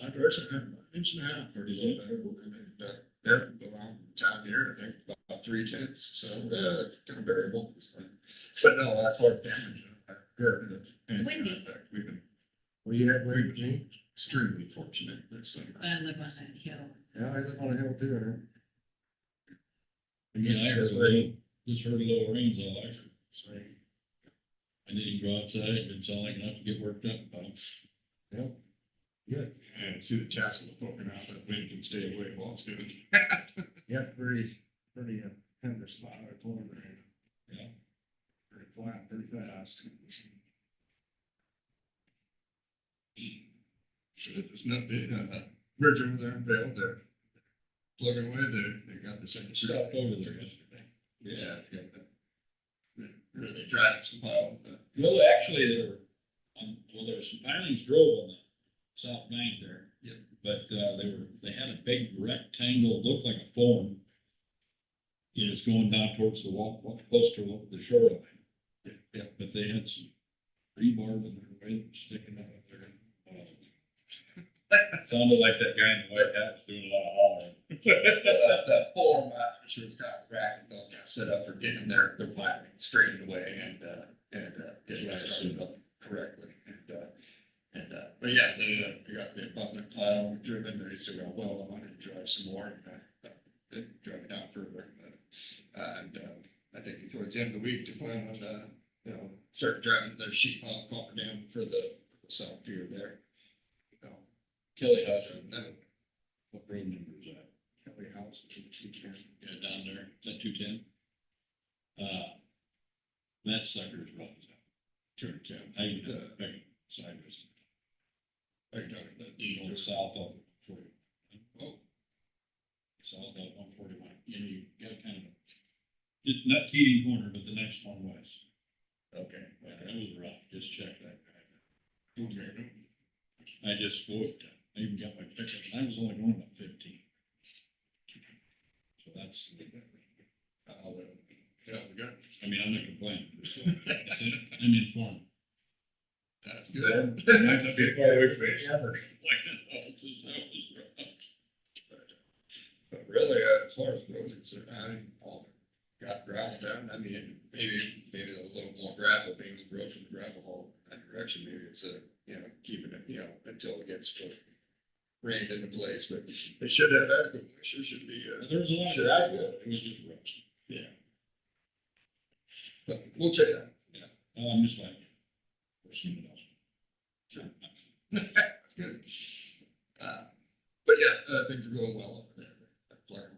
I direction, an inch and a half, pretty low. Yeah, around town here, I think about 3/10, so, it's kind of variable. But no, that's what damage. Good. And, Windy. We've been, we had, we've been extremely fortunate this summer. I live on that hill. Yeah, I live on a hill too, Yeah, I heard a little, just heard a little rains all I heard. That's right. I didn't go outside, it didn't sound like enough to get worked up about. Yep. Good. And see the tassel poking out, that wind can stay away while it's doing. Yeah, pretty tender spot, I told him. Yeah. Pretty flat, pretty fast. It's not big, bridge over there in Vale, they're plugging away, they got the second. Stopped over there yesterday. Yeah, they got that. Really driving some pile, but. Well, actually, there were some pilings drove on the south bank there. Yep. But, they had a big rectangle, looked like a form. You know, it's going down towards the wall, close to the shoreline. Yeah. But they had some rebar in their way that was sticking out there. Sounded like that guy in the white hat was doing a lot of hollering. That form, I'm sure it's kind of cracked, they'll kind of set up for getting their plating straightened away and getting it started up correctly. But yeah, they got the abutment plow driven, they still got well on it, drive some more, and they drive it down further. And I think towards the end of the week, they plan on, start driving their sheet pile coffer down for the south pier there. Kelly House, No. what road number is that? Kelly House, which is 210. Yeah, down there, is that 210? That sucker is rough as hell. 210. I even have a sideways. Are you talking about The old south of 40. Oh. South of 141, you know, you got kind of a, it's not Keating Corner, but the next one west. Okay. Yeah, that was rough, just check that guy. Okay. I just spooked him, I even got my pickup, and I was only going about 15. So that's, Yeah, we got. I mean, I'm not complaining, I'm informed. That's good. I'm not too far away from it. But really, as far as roads are concerned, I got gravel down, I mean, maybe a little more gravel being the road from the gravel hole that direction, maybe it's keeping it, until it gets rained into place, but they should have adequate, should be, There was a lot of gravel, it was just rough. yeah. But we'll check that. I'm just like, we're seeing it also. Sure. That's good. But yeah, things are going well over there. They're plugging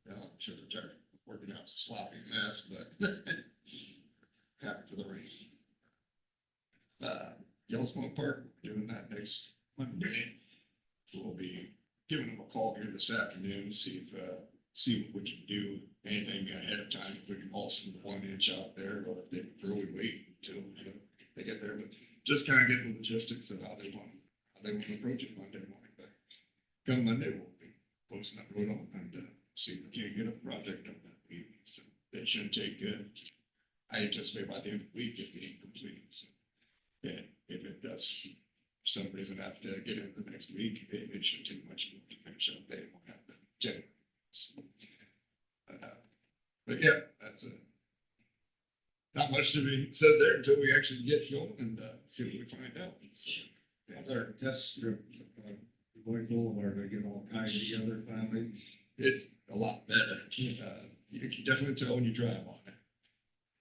along. I'm sure they're working out a sloppy mess, but happy for the rain. Yellowstone Park, doing that next Monday. We'll be giving them a call here this afternoon, see what we can do, anything ahead of time, if we can haul some 1 inch out there, or if they prefer we wait until they get there, but just kind of get the logistics of how they want to approach it Monday morning, but come Monday, we'll be closing up road on and see if we can't get a project done that week, so it shouldn't take, I anticipate by the end of the week it being completed, so. And if it does, for some reason have to get in the next week, it shouldn't take much more to finish up, they won't have the generators. But yeah, that's not much to be said there until we actually get going and see what we find out. So, Our test strip, Boyd Boulevard, they get all tied together finally. It's a lot better. You can definitely tell when you drive on it.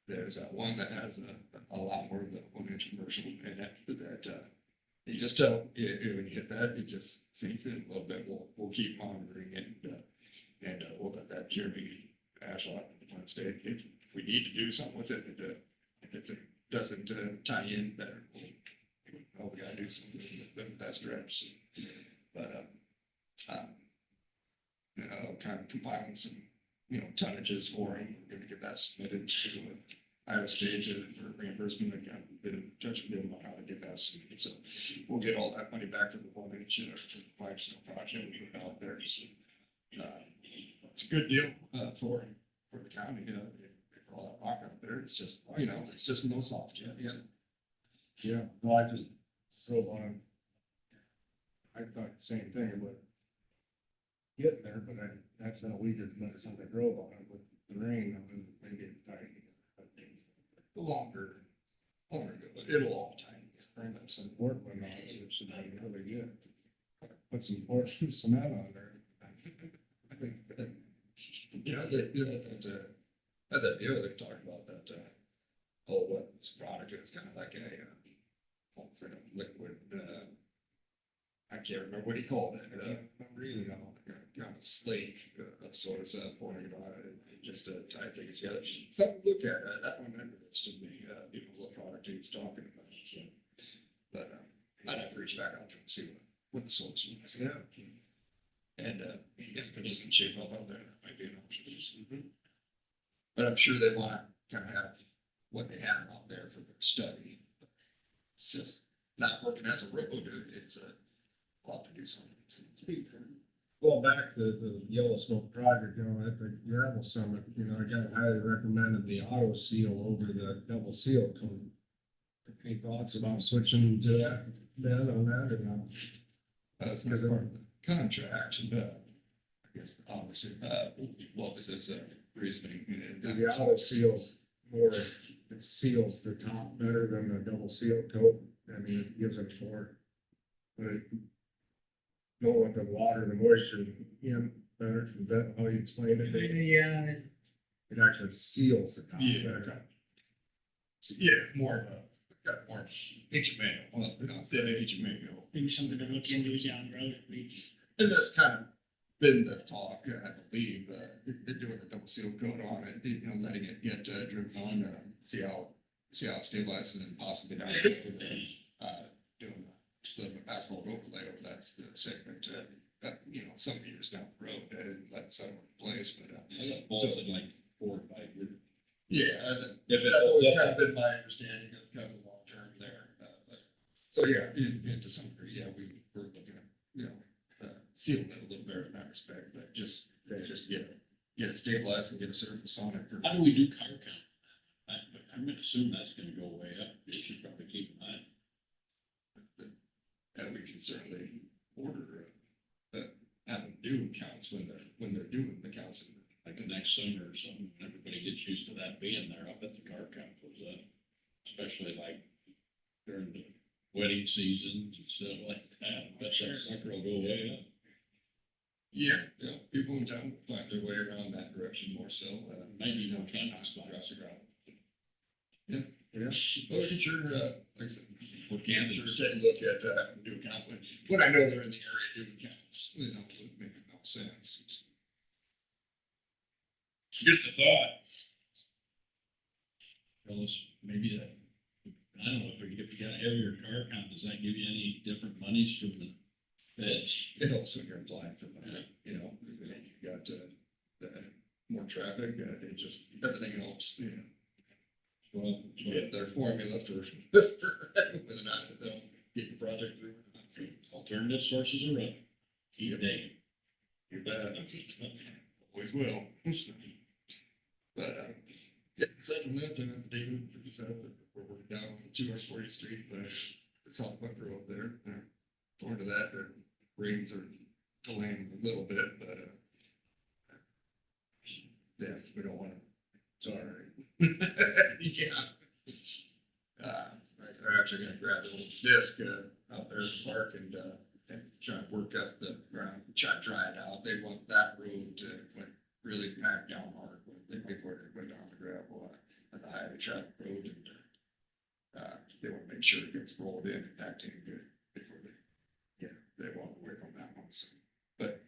There's one that has a lot more of the 1 inch commercial in it that you just tell when you hit that, it just sinks in a little bit. We'll keep monitoring it and we'll let that journey Ashlock Wednesday. If we need to do something with it, if it doesn't tie in better, we gotta do something with that stretch. But kind of compiling some, tonnages for him. We're gonna get that submitted to Iowa State for reimbursement. I've been in touch with him on how to get that submitted, so we'll get all that money back for the 1 inch or for the flagstone project we put out there, so. It's a good deal, for the county, for all that rock out there, it's just, it's just no soft yet. Yeah. Yeah, well, I just drove on. I thought the same thing, but getting there, but that's been a week or two since I drove on it with the rain, maybe it's tiny. The longer, but it'll all time. Bring up some Portland on it, which should be really good. Put some Portland cement on there. Yeah, they talked about that, what's the product, it's kind of like liquid, I can't remember what he called it, Really, no. kind of slake of sorts, pouring it on it, and just to tie things together. Something to look at, that one interested me, what product he was talking about, so. But, I'd have to reach back out to him and see what the source was. Yeah. And, if it doesn't shape up out there, that might be an option. But I'm sure they want to kind of have what they have out there for their study. It's just not working as a road, it's a lot to do something. Well, back to the Yellow Smoke project, at the gravel summit, I got highly recommended the auto seal over the double seal coat. Any thoughts about switching to that, Ben, on that or not? That's because part of the contract, I guess, obviously, what was his reasoning? The auto seals more, it seals the top better than the double seal coat. I mean, it gives it more. But it don't let the water, the moisture in better. Is that how you explained it, Dave? Yeah, It actually seals the top better. Yeah, more of a, got more HMA, thin HMA. maybe something to look into down the road. And that's kind of been the talk, I believe, they're doing a double seal coat on it, letting it get driven on, see how it stabilizes and possibly down the road, doing the asphalt overlay over that segment, some years down the road, and let it settle in place, but. I got balls in like 4 or 5 years. Yeah, If it that always holds kind up. of been my understanding of kind of the long term there, so yeah, to some degree, yeah, we're looking at, sealing it a little better in that respect, but just get it stabilized and get a surface on it. How do we do car count? I'm gonna assume that's gonna go way up. We should probably keep an eye. And we can certainly order, have them do counts when they're doing the counts. Like the next summer or something, when everybody gets used to that being there, I bet the car count goes up. Especially like during the wedding season and stuff like that. I bet that sucker will go way up. Yeah, people in town find their way around that direction more so. Maybe no camping spots. Yeah. Yeah. Well, you sure, like I said, Or camping. sure take a look at, do count, when I know they're in the area doing counts, it would make no sense. Just a thought. Fellas, maybe that, I don't know, if you got a heavier car count, does that give you any different monies from the feds? It helps when you're applying for money, you got, more traffic, it just, everything helps, Well, their formula for whether or not they'll get the project through. alternative sources of revenue. Keep digging. You bet. Always will. But, aside from that, David, we're working down on 240th Street, the South Buck Road there. Going to that, their ratings are delaying a little bit, but, yeah, we don't want to. It's all right. Yeah. They're actually gonna grab a little disc, out there in the park and try to work up the ground, try to dry it out. They want that road to really pack down hard before they go down the gravel, at the highway traffic road, and they want to make sure it gets rolled in and packed in good before they walk away from that one. So, but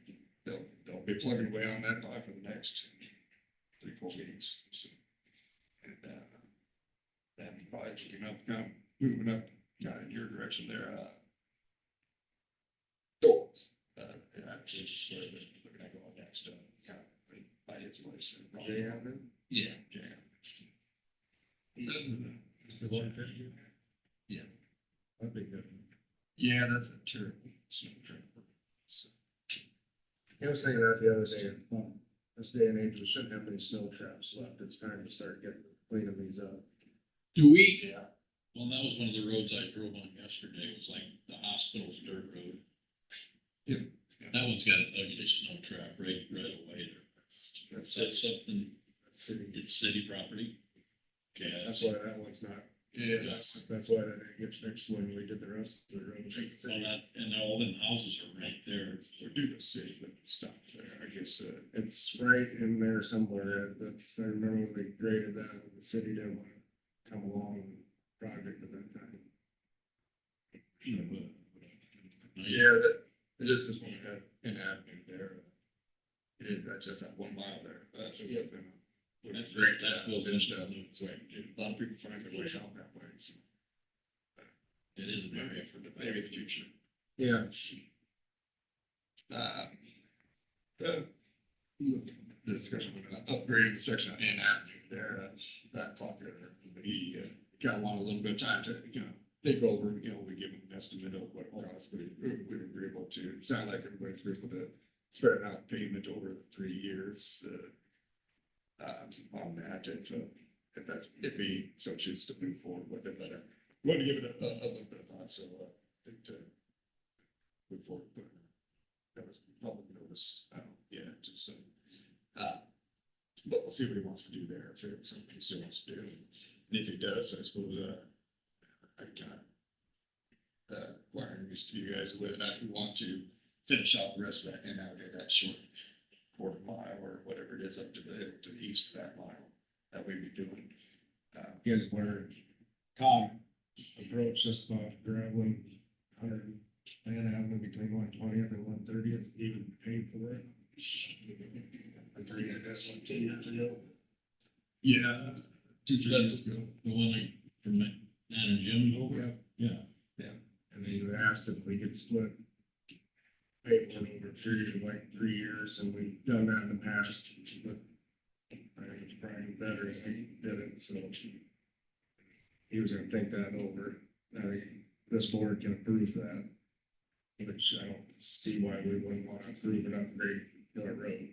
they'll be plugging away on that for the next 3-4 weeks. So, and then probably moving up, in your direction there. Doors, that's where they're looking at going next. J Avenue? Yeah, yeah. The 150? Yeah. That'd be good. Yeah, that's a terrible snow trail. So, I was thinking that the other day, this day and age, we shouldn't have any snow traps left. It's time to start cleaning these up. Do we, yeah, well, that was one of the roads I drove on yesterday, it was like the hospital's dirt road. Yeah. That one's got an ugly snow trap right away there. That's Said something, city. it's city property. Okay, That's why that one's not, yeah, that's, that's why that didn't get fixed when we did the rest of the road. well, that, and all them houses are right there. we're due to city, but it's stopped there, I guess, It's right in there somewhere. That's, I remember when we graded that, the city didn't want to come along and project at that time. yeah, that, it is just one that an avenue there. It is, that's just that 1 mile there. That's just been. That's Great, that feels finished into up. the- It's like, a lot of people find their way out that way, so It is an area for development. maybe the future. Yeah, The discussion with upgrading the section of Ann Avenue there, that clock there, he, kind of wanted a little bit of time to, think over, we give him an estimate of what it costs, but we were agreeable to, sound like everybody's agreeable to spread out payment over the 3 years, on that, if he so chooses to move forward with it, but I want to give it a little bit of thought, so, I think to move forward, but that was public notice, just, but we'll see what he wants to do there, if it's something he still wants to do, and if he does, I suppose, I kind of, wiring these to you guys with, if you want to finish out the rest of that, and now get that short quarter mile or whatever it is up to the east of that mile, that we'd be doing. is where Todd approached us about graveling 100 Man Avenue between 120th and 130th, even paid for it. Agreed at this one 2 years ago. Yeah. 2 years ago. The one like from Nan and Jim's over? Yeah. Yeah. And he asked if we could split, pay for it over a period of like 3 years, and we've done that in the past, but I think it's probably better if we did it, so. He was gonna think that over. I think this board can approve that. Which I don't see why we wouldn't want to approve an upgrade to our road,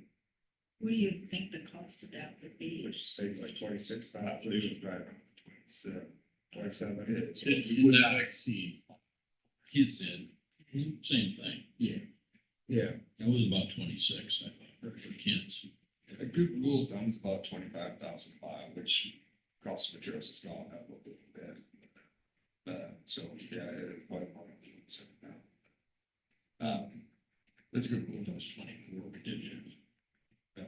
What do you think the cost of that would be? which saved like 26,000. I believe it's right around 27. 27. It would not exceed. Kids said, same thing. Yeah, That was about 26, I thought, for kids. A good rule of thumb is about 25,000 a mile, which cost of materials has gone up a little bit. So, yeah, it's quite a lot. So, that's a good rule of thumb. 24, we did, yeah.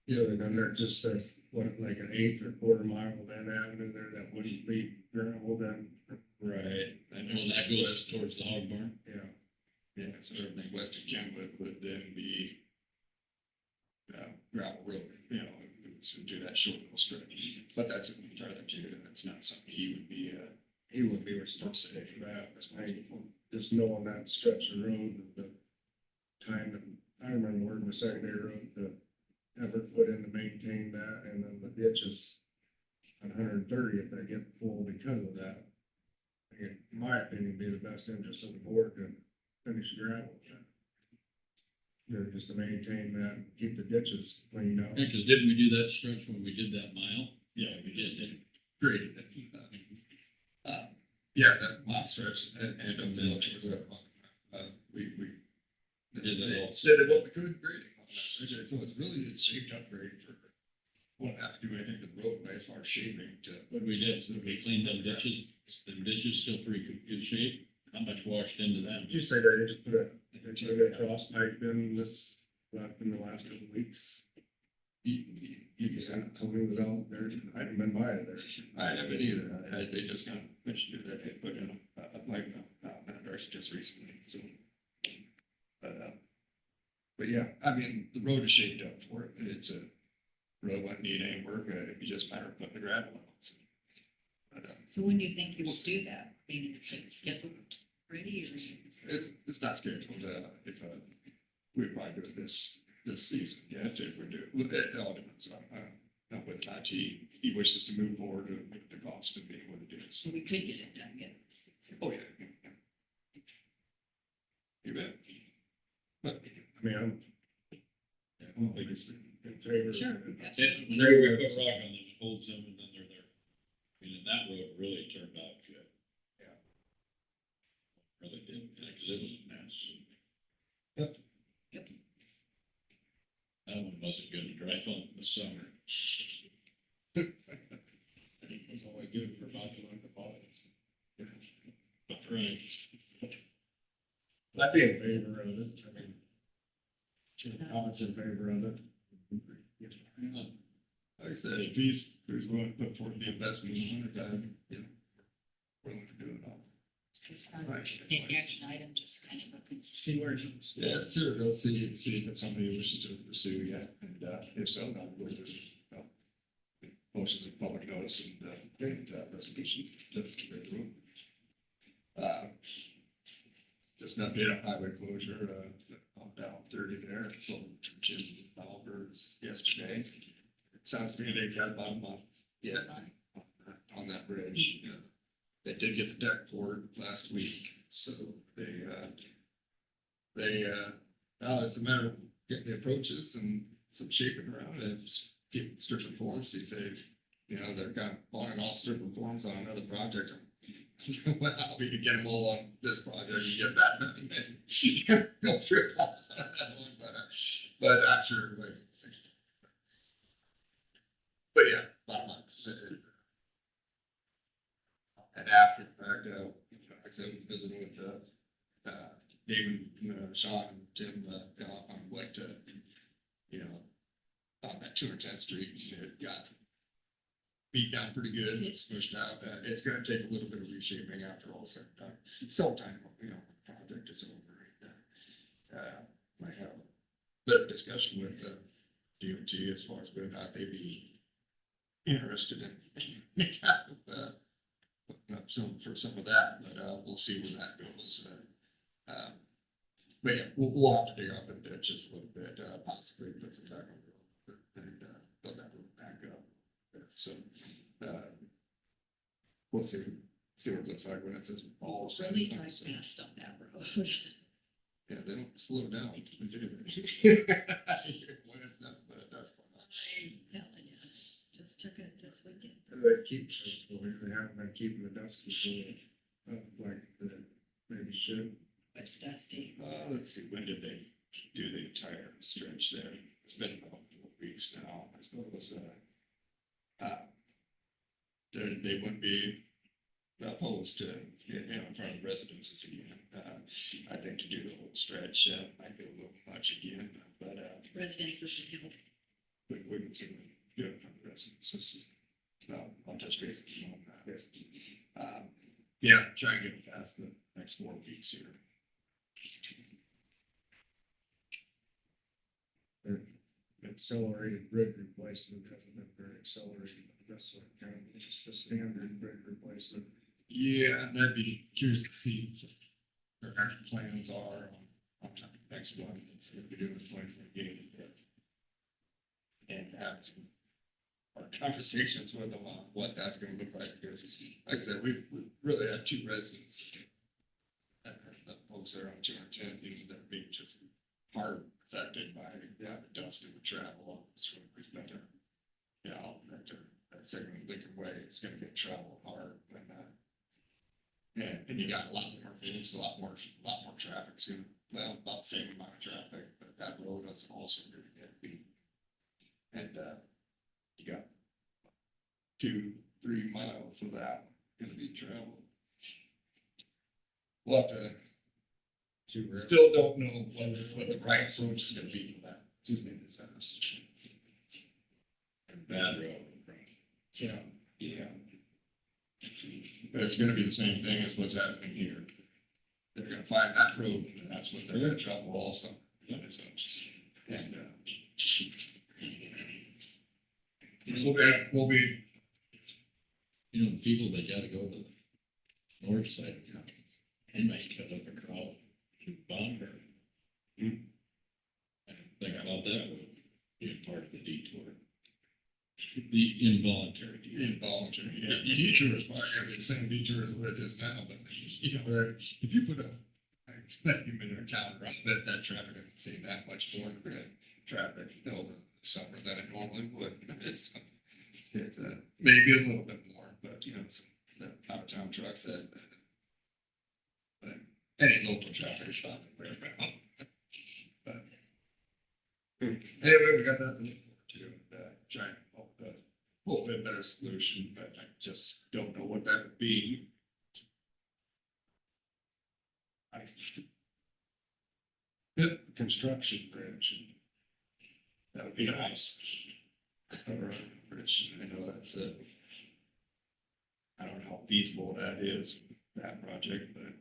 yeah, and then there's just a, what, like an eighth or quarter mile of Van Avenue there that wouldn't be gravel then. Right. I know that goes towards the hog barn. Yeah, Yeah, so everything west of Kenwood would then be gravel road, to do that short little stretch. But that's entirely up to you, that's not something he would be, he wouldn't be responsible for that, it's painful. Just knowing that stretch of road and the time that, I remember working the secondary road, the effort put in to maintain that, and then the ditches on 130th that get full because of that. I think, in my opinion, be the best interest of the board to finish gravel. Just to maintain that, keep the ditches cleaned out. Yeah, cause didn't we do that stretch when we did that mile? Yeah, We did, didn't graded it. Yeah, that mile stretch and a village was up. We Did it all. did what we could grading on that stretch. So it's shaped up great for what have to do anything to the roadway as far as shaping to. What we did, we cleaned them ditches still pretty good shape. How much washed into them? Did you say that you just put a cross pipe in this, in the last couple of weeks? You sent, told me it was out there, I haven't been by it there. I haven't either. They just kind of mentioned that they put in a pipe just recently, so. But yeah, I mean, the road is shaped up for it. It's a road won't need any work. It'd be just a matter of putting the gravel out. So. So when do you think you will do that? I mean, if it's scheduled ready or? It's not scheduled, if, we probably do it this this season yet, if we do, it all depends on, not whether or not he wishes to move forward with the cost of being what it is. So we could get it done, get this. Oh, yeah. Yeah. You bet. But, I mean, I don't think it's. I'm in favor. of Sure. it. Absolutely. There we put rock on them, it holds them, and then they're there. I mean, and that road really turned out good. Yeah. Really did, because it was a mess. Yep. Yep. That one wasn't good to drive on in the summer. It was only good for about the bottoms. Right. I'd be in favor of it, I mean. Todd's in favor of it. like I said, if he's willing to put forth the investment in the winter, you know, willing to do it all. Just not Right. an action item, just kind of a concern. See where it goes. Yeah, sure, go see if it's something he wishes to pursue yet, and, if so, then we'll do, motions of public notice and, get into that resolution. Just to go through. Just an update on highway closure, on down 30 there, from Jim Oliver's yesterday. It sounds to me they've got about a month yet on that bridge. They did get the deck poured last week, so now it's a matter of getting the approaches and some shaping around it, getting stripping forms. He said, they're kind of on and off stripping forms on another project. Well, we could get them all on this project and get that done, and go strip forms on that one, but I'm sure everybody's the same. But yeah, bottom line. And after the fact, like I said, visiting with, David, Sean and Tim, on what, on that 210th Street, it got beat down pretty good, it's pushed out, it's gonna take a little bit of reshaping after all said and done. Sometime, the project is over. Might have a bit of discussion with the DOT as far as whether or not they'd be interested in, putting up for some of that, but, we'll see where that goes. But yeah, we'll have to dig up the ditches a little bit, possibly put some back on the road, and, build that road back up. So, we'll see what it looks like when it's all. Really drive fast on that road. Yeah, they don't slow down. When it's nothing but dust. I'm telling you, just took it this weekend. They haven't been keeping the dust control up like maybe should. It's dusty. Let's see, when did they do the entire stretch there? It's been about 4 weeks now, I suppose. They wouldn't be opposed to, in front of the residences again. I think to do the whole stretch, might be a little much again, but, Residents should help. we wouldn't see them do it from the residences. I'll touch base with them on that. Yeah, try and get it past the next 4 weeks here. Accelerated bridge replacement hasn't been very accelerated, that's what kind of just a standard bridge replacement. Yeah, and I'd be curious to see what their actual plans are on the next one, if we do in 2028. And have some our conversations with them on what that's gonna look like, because like I said, we really have 2 residents. The folks that are on 210, that are being just hard affected by the dust and the travel on this road. It's better. That second Lincoln Way is gonna get traveled hard when and you got a lot more things, a lot more traffic soon. Well, about the same amount of traffic, but that road is also gonna get beat. And you got 2-3 miles of that gonna be traveled. We'll have to. Still don't know what the right approach is gonna be for that. Excuse me, Bad road. Yeah. Yeah. But it's gonna be the same thing as what's happening here. They're gonna find that road, and that's what they're gonna travel also. And, we'll be. The people that gotta go to the north side of county, they might cut up a crowd to Bomber. And Think about that, would be a part of the detour. The involuntary detour. Involuntary, yeah, detour is probably gonna be the same detour as what it is now, but, you know, if you put a. You made an account, right, that traffic doesn't seem that much more traffic over the summer than it normally would. It's maybe a little bit more, but you know, it's the out of town trucks that. But any local traffic is fine very well. But anyway, we got that to look forward to, and try and hope a better solution, but I just don't know what that would be. Construction bridge. That would be nice. Rich, I know that's I don't know how feasible that is, that project, but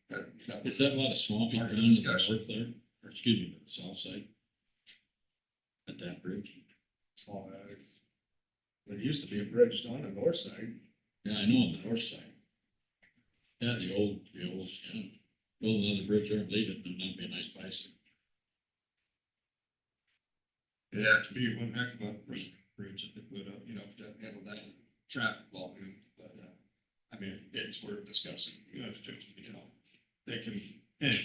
that Is that a lot of swampy Part of ground the to the discussion. north there, or excuse me, the south side? At that bridge? There used to be a bridge on the north side. Yeah, I know on the north side. Yeah, the old, yeah. Build another bridge there and leave it, and that'd be a nice bicycle. it'd have to be one heck of a bridge if they put up, you know, to handle that traffic volume, but I mean, it's worth discussing, you know, they can, and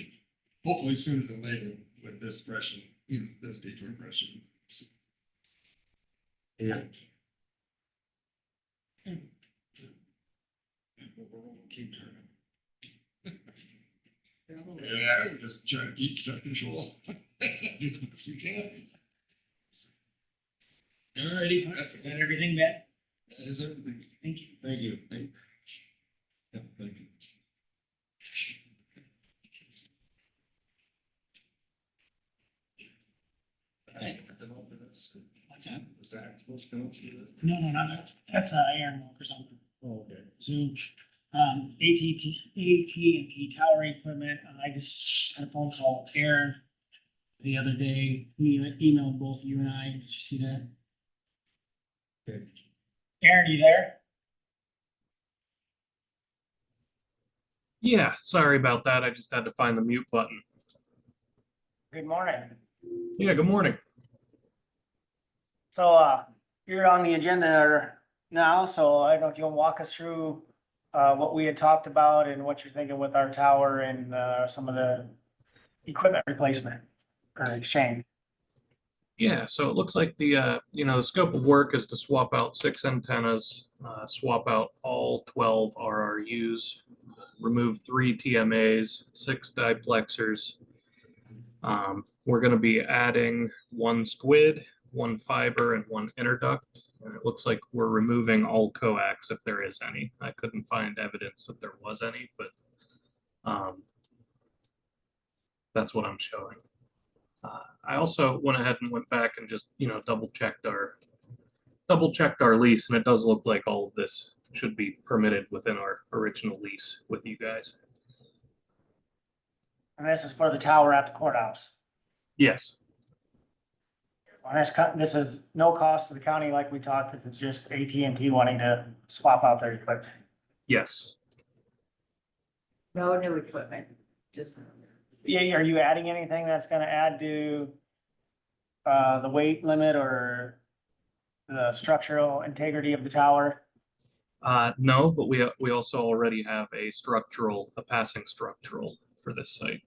hopefully sooner than later with this fresh, you know, this detour impression. Yeah. Keep turning. Yeah, just try to keep that control. Do the best we can. Alrighty. Is that everything, Ben? That is everything. Thank you. Thank you. Yeah, thank you. What's that? Was that supposed to come to you? No, not that. That's Aaron Walker's on Oh, okay. Zoom. AT&T tower equipment. I just had a phone call with Aaron the other day. He emailed both you and I. Did you see that? Okay. Aaron, you there? Yeah, sorry about that. I just had to find the mute button. Good morning. Yeah, good morning. So, you're on the agenda now, so I don't know if you'll walk us through what we had talked about and what you're thinking with our tower and some of the equipment replacement or exchange. Yeah, so it looks like the the scope of work is to swap out 6 antennas, swap out all 12 RRUs, remove 3 TMAs, 6 diplexers. We're going to be adding 1 squid, 1 fiber, and 1 interduct. And it looks like we're removing all coax if there is any. I couldn't find evidence that there was any, but that's what I'm showing. I also went ahead and went back and just double checked our lease, and it does look like all of this should be permitted within our original lease with you guys. And this is for the tower at the courthouse. Yes. And this is no cost to the county like we talked. It's just AT&T wanting to swap out their equipment. Yes. No new equipment, just. Yeah, are you adding anything that's gonna add to the weight limit or the structural integrity of the tower? No, but we also already have a passing structural for this site.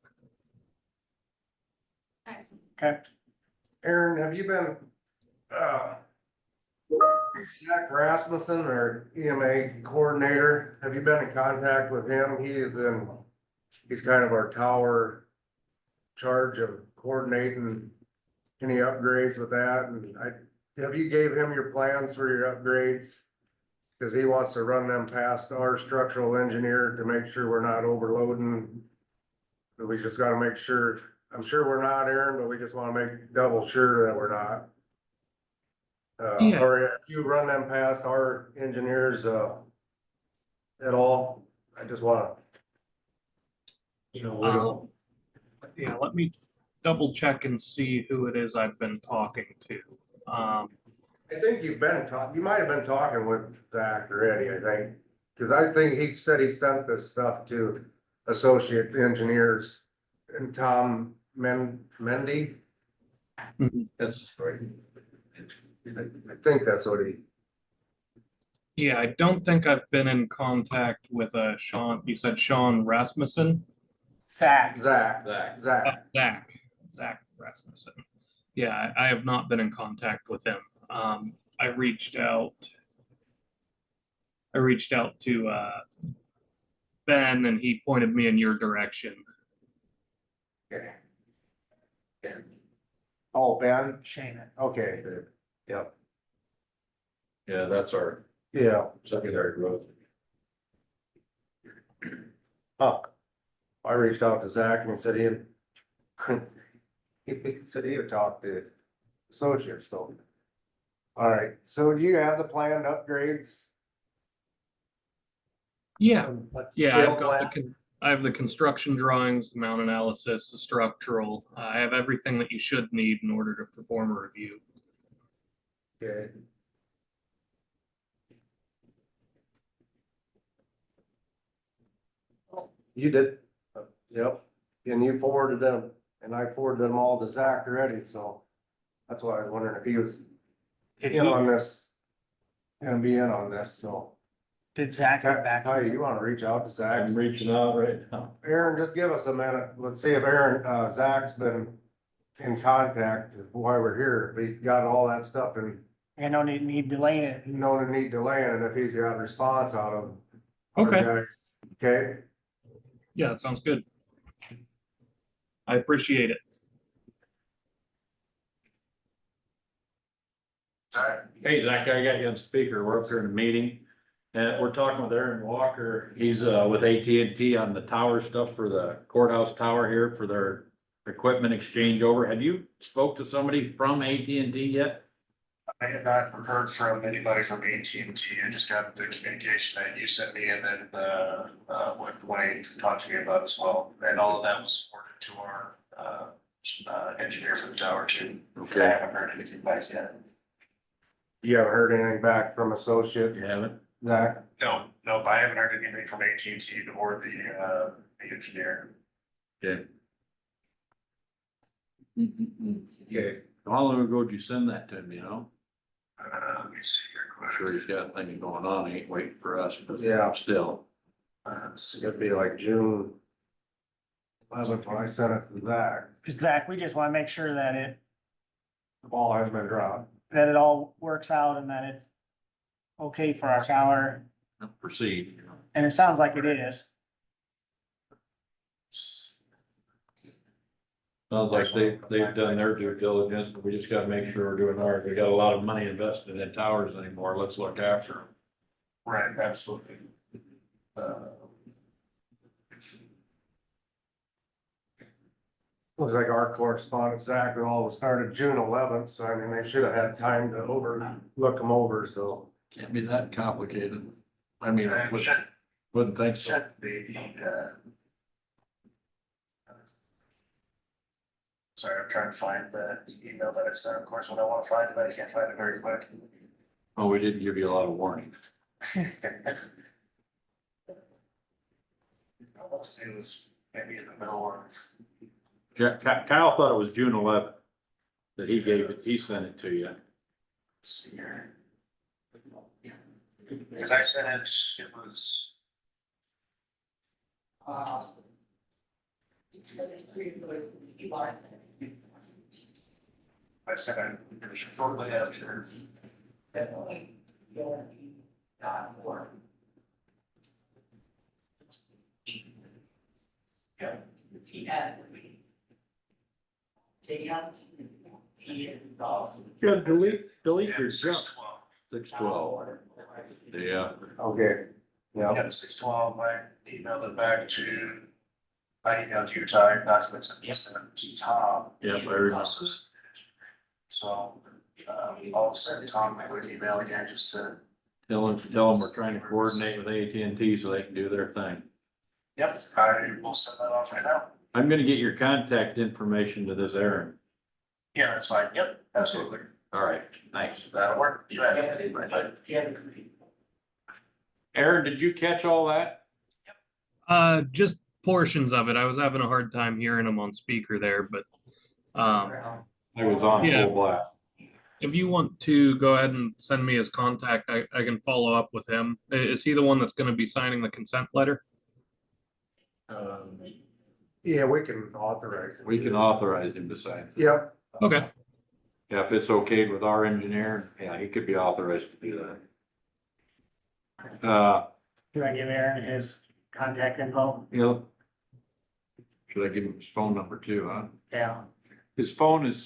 Okay. Aaron, have you been, Zach Rasmussen, our EMA coordinator, have you been in contact with him? He's kind of our tower charge of coordinating any upgrades with that, and have you gave him your plans for your upgrades? Cause he wants to run them past our structural engineer to make sure we're not overloading. But we just gotta make sure, I'm sure we're not, Aaron, but we just wanna make double sure that we're not. Yeah. Or if you run them past our engineers, at all, I just wanna. We don't. Yeah, let me double check and see who it is I've been talking to. I think you might have been talking with Zach already, I think. Cause I think he said he sent this stuff to associate engineers and Tom Mendy. That's the story. I think that's what he, Yeah, I don't think I've been in contact with Sean. You said Sean Rasmussen? Zach, Zach, Zach. Zach Rasmussen. Yeah, I have not been in contact with him. I reached out to Ben and he pointed me in your direction. Okay. Oh, Ben, Shana. okay, yep, Yeah, that's our yeah, secondary road. huh. I reached out to Zach and he said he said he would talk to associates, so. All right, so do you have the planned upgrades? Yeah, yeah, Field I've got plan? I have the construction drawings, the mount analysis, the structural. I have everything that you should need in order to perform a review. Okay. You did, yep, and you forwarded them, and I forwarded them all to Zach already, so that's why I was wondering if he was in on this. Gonna be in on this, so. Did Zach come back? Ty, you wanna reach out to Zach? I'm reaching out right now. Aaron, just give us a minute, let's see if Aaron, Zach's been in contact while we're here, if he's got all that stuff and I don't need delaying it. no need delaying, and if he's got a response out of. our Okay. guys. Okay, Yeah, that sounds good. I appreciate it. Hey, Zach, I got you on speaker. We're up here in a meeting. And we're talking with Aaron Walker. He's with AT&T on the tower stuff for the courthouse tower here for their equipment exchange over. Have you spoke to somebody from AT&T yet? I have not heard from anybody from AT&T. I just got the communication that you sent me and then, what Dwayne talked to me about as well. And all of that was forwarded to our, engineer for the tower too. I haven't heard anything back yet. you haven't heard anything back from associate, You haven't? Zach? No, nope, I haven't heard anything from AT&T or the engineer. Okay. Okay, How long ago did you send that to him, you know? Let me see here I'm quick. sure he's got things going on. He ain't waiting for us, but Yeah. still. it'd be like June 11th when I sent it to Zach, Zach, we just wanna make sure that the ball has been dropped. it all works out and that it's okay for our tower, Proceed. and it sounds like it is. Sounds like they've done their due diligence, but we just gotta make sure we're doing ours. We got a lot of money invested in towers anymore. Let's look after them. Right, absolutely. Looks like our correspondence, Zach, it all started June 11th, so I mean, they should have had time to look them over, so. Can't be that complicated. I mean, I wouldn't think so. Should be, sorry, I'm trying to find the email that I sent. Of course, when I want to find it, I can't find it very quick. Oh, we didn't give you a lot of warning. Let's see, it was maybe in the middle of. Kyle thought it was June 11th that he gave it, he sent it to you. Let's see here. Because I sent it was. I sent it shortly after. Yeah. Yeah, delete your junk. 612. Yeah. Okay, yeah, Yeah, 612, I emailed it back to, I emailed you, Ty, documents and sent them to Tom. Yeah, I remember. So, I'll send Tom a quick email again, just to, Tell them we're trying to coordinate with AT&T so they can do their thing. yep, I will send that off right now. I'm gonna get your contact information to this Aaron. Yeah, that's fine, yep, absolutely, All right, thanks. that'll work, you bet. Aaron, did you catch all that? Just portions of it. I was having a hard time hearing them on speaker there, but I was on Yeah. full blast. If you want to go ahead and send me his contact, I can follow up with him. Is he the one that's gonna be signing the consent letter? Yeah, we can authorize it. We can authorize him to sign. Yep, Okay, Yeah, if it's okay with our engineer, yeah, he could be authorized to do that. Do I give Aaron his contact info? You know, should I give him his phone number too, huh? Yeah. His phone is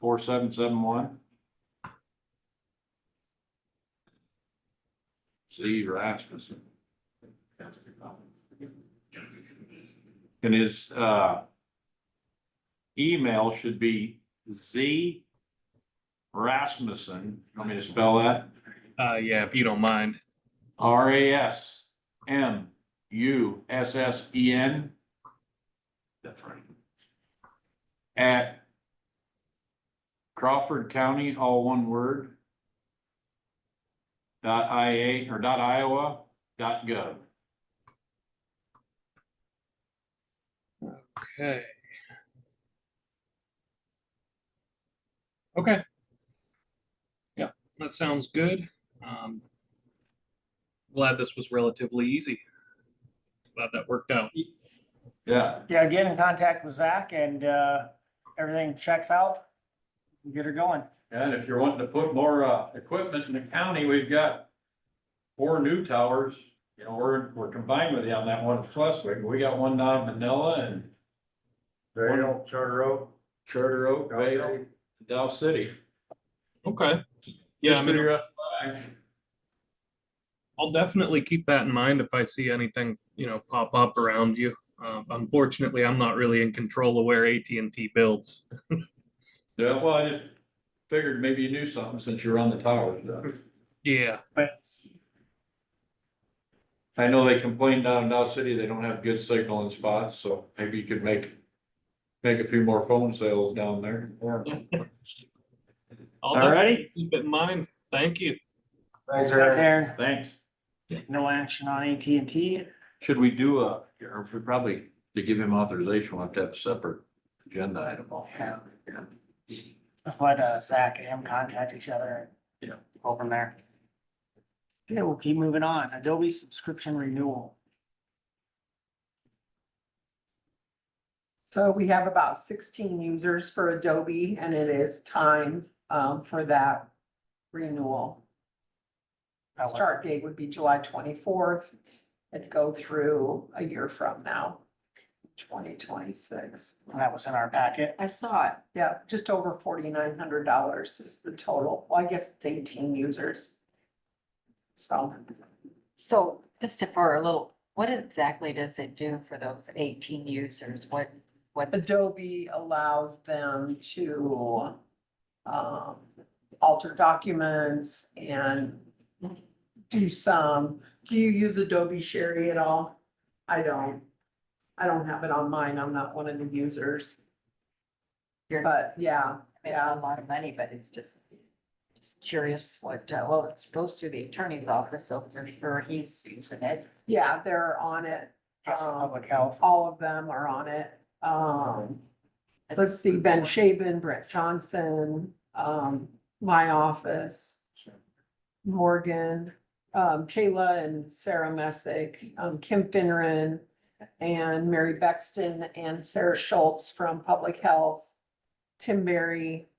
712-269-4771. Z Rasmussen. And his email should be Z Rasmussen, want me to spell that? yeah, if you don't mind. RASMUSSEN. That's right. At Crawford County, all one word. .ia or .iowa.gov. Okay. Okay. Yeah, that sounds good. Glad this was relatively easy. Glad that worked out. Yeah, Yeah, get in contact with Zach and, everything checks out. Get her going. and if you're wanting to put more equipment in the county, we've got 4 new towers. You know, we're combined with you on that one at Schleswig. We got one down in Manila and Vale, Charter Oak. Charter Oak, Dow Vale, City. Dow City. Okay. Yeah, I Just for mean, your FYI. I'll definitely keep that in mind if I see anything, pop up around you. Unfortunately, I'm not really in control of where AT&T builds. Yeah, well, I just figured maybe you knew something since you're on the towers. Yeah. But I know they complained down in Dow City, they don't have good signal in spots, so maybe you could make a few more phone sales down there. I'll Alrighty. definitely keep it in mind. Thank you. Thanks, thanks, Aaron. Aaron. Thanks. No action on AT&T. Should we do or we probably, to give him authorization, we'll have to have a separate agenda item. Yeah. Let's let Zach and him contact each other. And Yeah. go from there. Okay, we'll keep moving on. Adobe subscription renewal. So we have about 16 users for Adobe and it is time for that renewal. That was- Start date would be July 24th. It'd go through a year from now, 2026. That was in our packet. I saw it. Yeah, just over $4,900 is the total. Well, I guess it's 18 users. So So just for a little, what exactly does it do for those 18 users? What, Adobe allows them to alter documents and do do you use Adobe Sherry at all? I don't have it on mine. I'm not one of the users. You're- But yeah, it's not a lot of money, but it's just curious what, well, it goes through the attorney's office, so for sure he's using it. yeah, they're on it. Plus the public health. All of them are on it. Let's see, Ben Shaven, Brett Johnson, my office, Morgan, Kayla and Sarah Messick, Kim Finneran, and Mary Bexton and Sarah Schultz from Public Health, Tim Berry,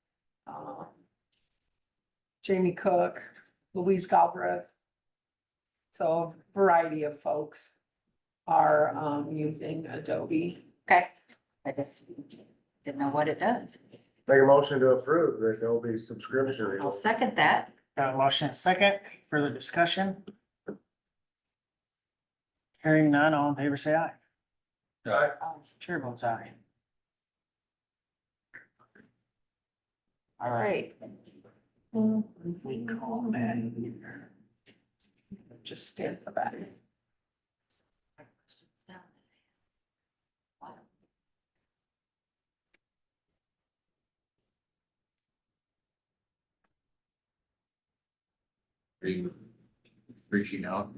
Jamie Cook, Louise Galbraith. So a variety of folks are using Adobe. Okay, I just didn't know what it does. Make a motion to approve the Adobe subscription I'll renewal. second that. Got a motion and a second. Further discussion? Hearing none, all in favor, say aye. Chair votes aye. All right. We call that. Just stand for that. Reaching out.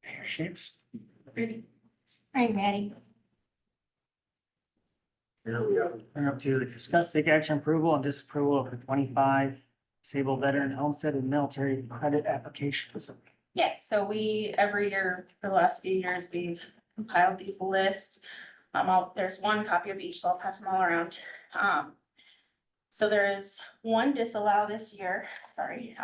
Mayor Schimpf. Hi, Maddie. We're up to discuss take action approval and disapproval of the 25 disabled veteran homestead and military credit applications. Yes, so we, every year, for the last few years, we've compiled these lists. There's one copy of each, so I'll pass them all around. So there is one disallow this year, sorry.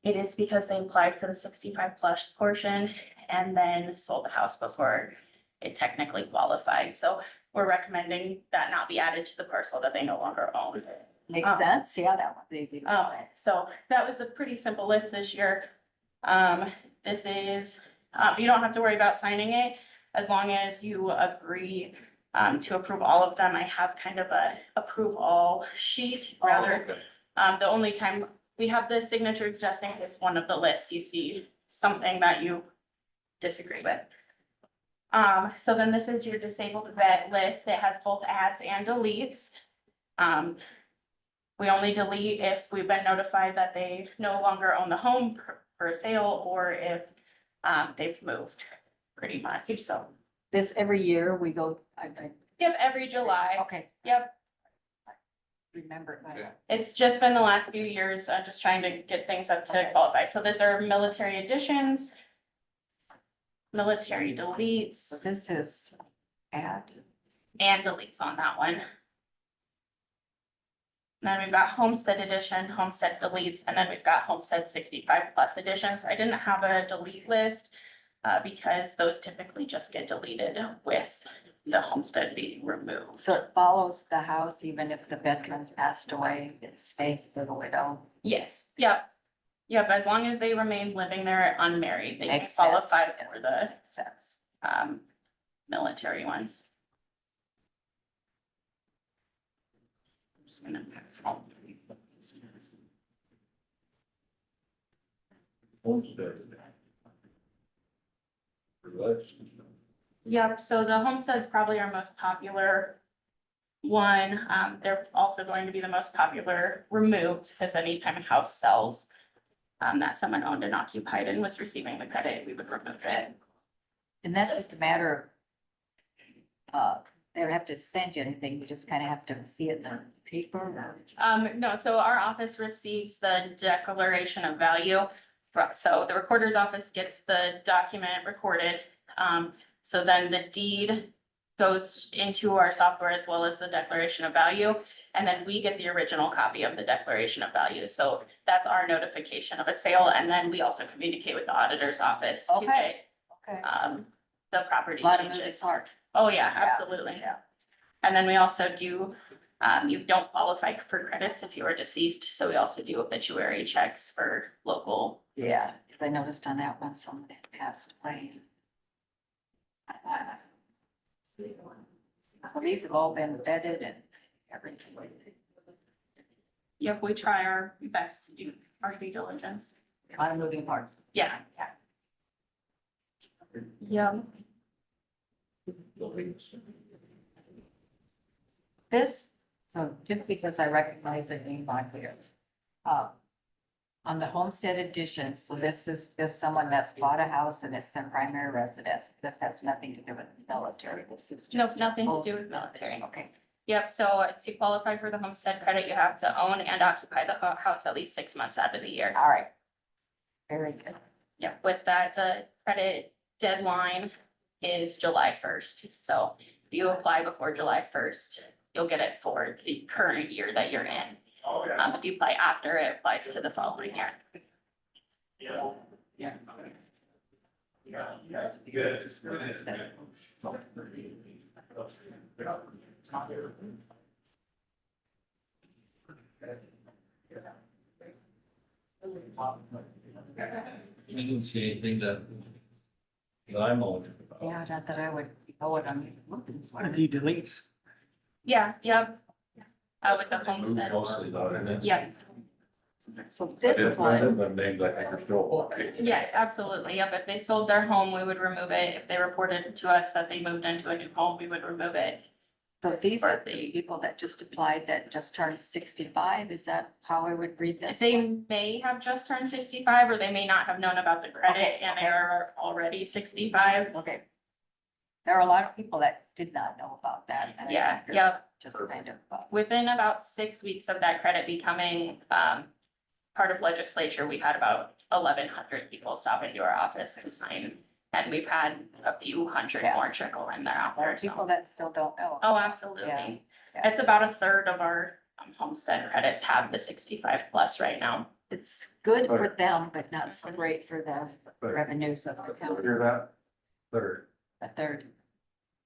It is because they applied for the 65 plus portion and then sold the house before it technically qualified. So we're recommending that not be added to the parcel that they no longer own. Makes sense. Yeah, that one's easy. So that was a pretty simple list this year. This is, you don't have to worry about signing it as long as you agree to approve all of them. I have kind of a approve all sheet rather. The only time we have the signature adjusting is one of the lists you see something that you disagree with. So then this is your disabled vet list. It has both adds and deletes. We only delete if we've been notified that they no longer own the home for sale or if they've moved, pretty much. So, This every year we go, yep, every July. okay, Yep, remember it. now. it's just been the last few years, just trying to get things up to qualify. So these are military additions, military So deletes, this is add. and deletes on that one. Then we've got homestead edition, homestead deletes, and then we've got homestead 65 plus editions. I didn't have a delete list because those typically just get deleted with the homestead being removed. So it follows the house, even if the veterans passed away, it stays for the widow. Yes, yep. Yep, as long as they remain living there unmarried, they can Makes sense. qualify for the Sense. military ones. I'm just gonna pass all three. Yep, so the homestead's probably our most popular one. They're also going to be the most popular removed, because anytime a house sells that someone owned and occupied and was receiving the credit, we would remove it. And that's just a matter of, they don't have to send you anything, you just kind of have to see it in the paper or. No, so our office receives the declaration of value. So the recorder's office gets the document recorded. So then the deed goes into our software as well as the declaration of value. And then we get the original copy of the declaration of value. So that's our notification of a sale. And then we also communicate with the auditor's office to Okay. get Okay. the property A lot of moving changes. parts. Oh, yeah, absolutely. Yeah. And then we also do, you don't qualify for credits if you are deceased, so we also do obituary checks for local. Yeah, because I noticed on that one, someone had passed away. So these have all been vetted and everything. Yep, we try our best to do our due diligence. A lot of moving parts. Yeah. Yep. This, so just because I recognize the name on here. On the homestead edition, so this is just someone that's bought a house and it's their primary residence. This has nothing to do with the military. This is just. Nope, nothing to do with military. Okay, Yep, so to qualify for the homestead credit, you have to own and occupy the house at least 6 months out of the year. all right. Very good. Yep, with that, the credit deadline is July 1st. So if you apply before July 1st, you'll get it for the current year that you're in. If you apply after, it applies to the following year. I didn't see anything that I'm on about. Yeah, not that I would know what I'm looking for. What if he deletes? Yeah, yep. With the homestead. Mostly though, isn't it? Yep. So this one, The names I think are still okay. Yes, absolutely. Yep. If they sold their home, we would remove it. If they reported to us that they moved into a new home, we would remove it. so these are the people that just applied that just turned 65, is that how I would read this? They may have just turned 65, or they may not have known about the credit Okay, and they okay. are already 65. Okay. There are a lot of people that did not know about that. and I Yeah, wonder, yep. Just kind of, Within about 6 weeks of that credit becoming part of legislature, we had about 1,100 people stop into our office to sign. And we've had a few hundred Yeah. more trickle in there out there there, are people so. that still don't know. Oh, absolutely. Yeah. It's about a third of our homestead credits have the 65 plus right now. It's good for them, but not so great for the revenues of the county, Hear that? Third. a third.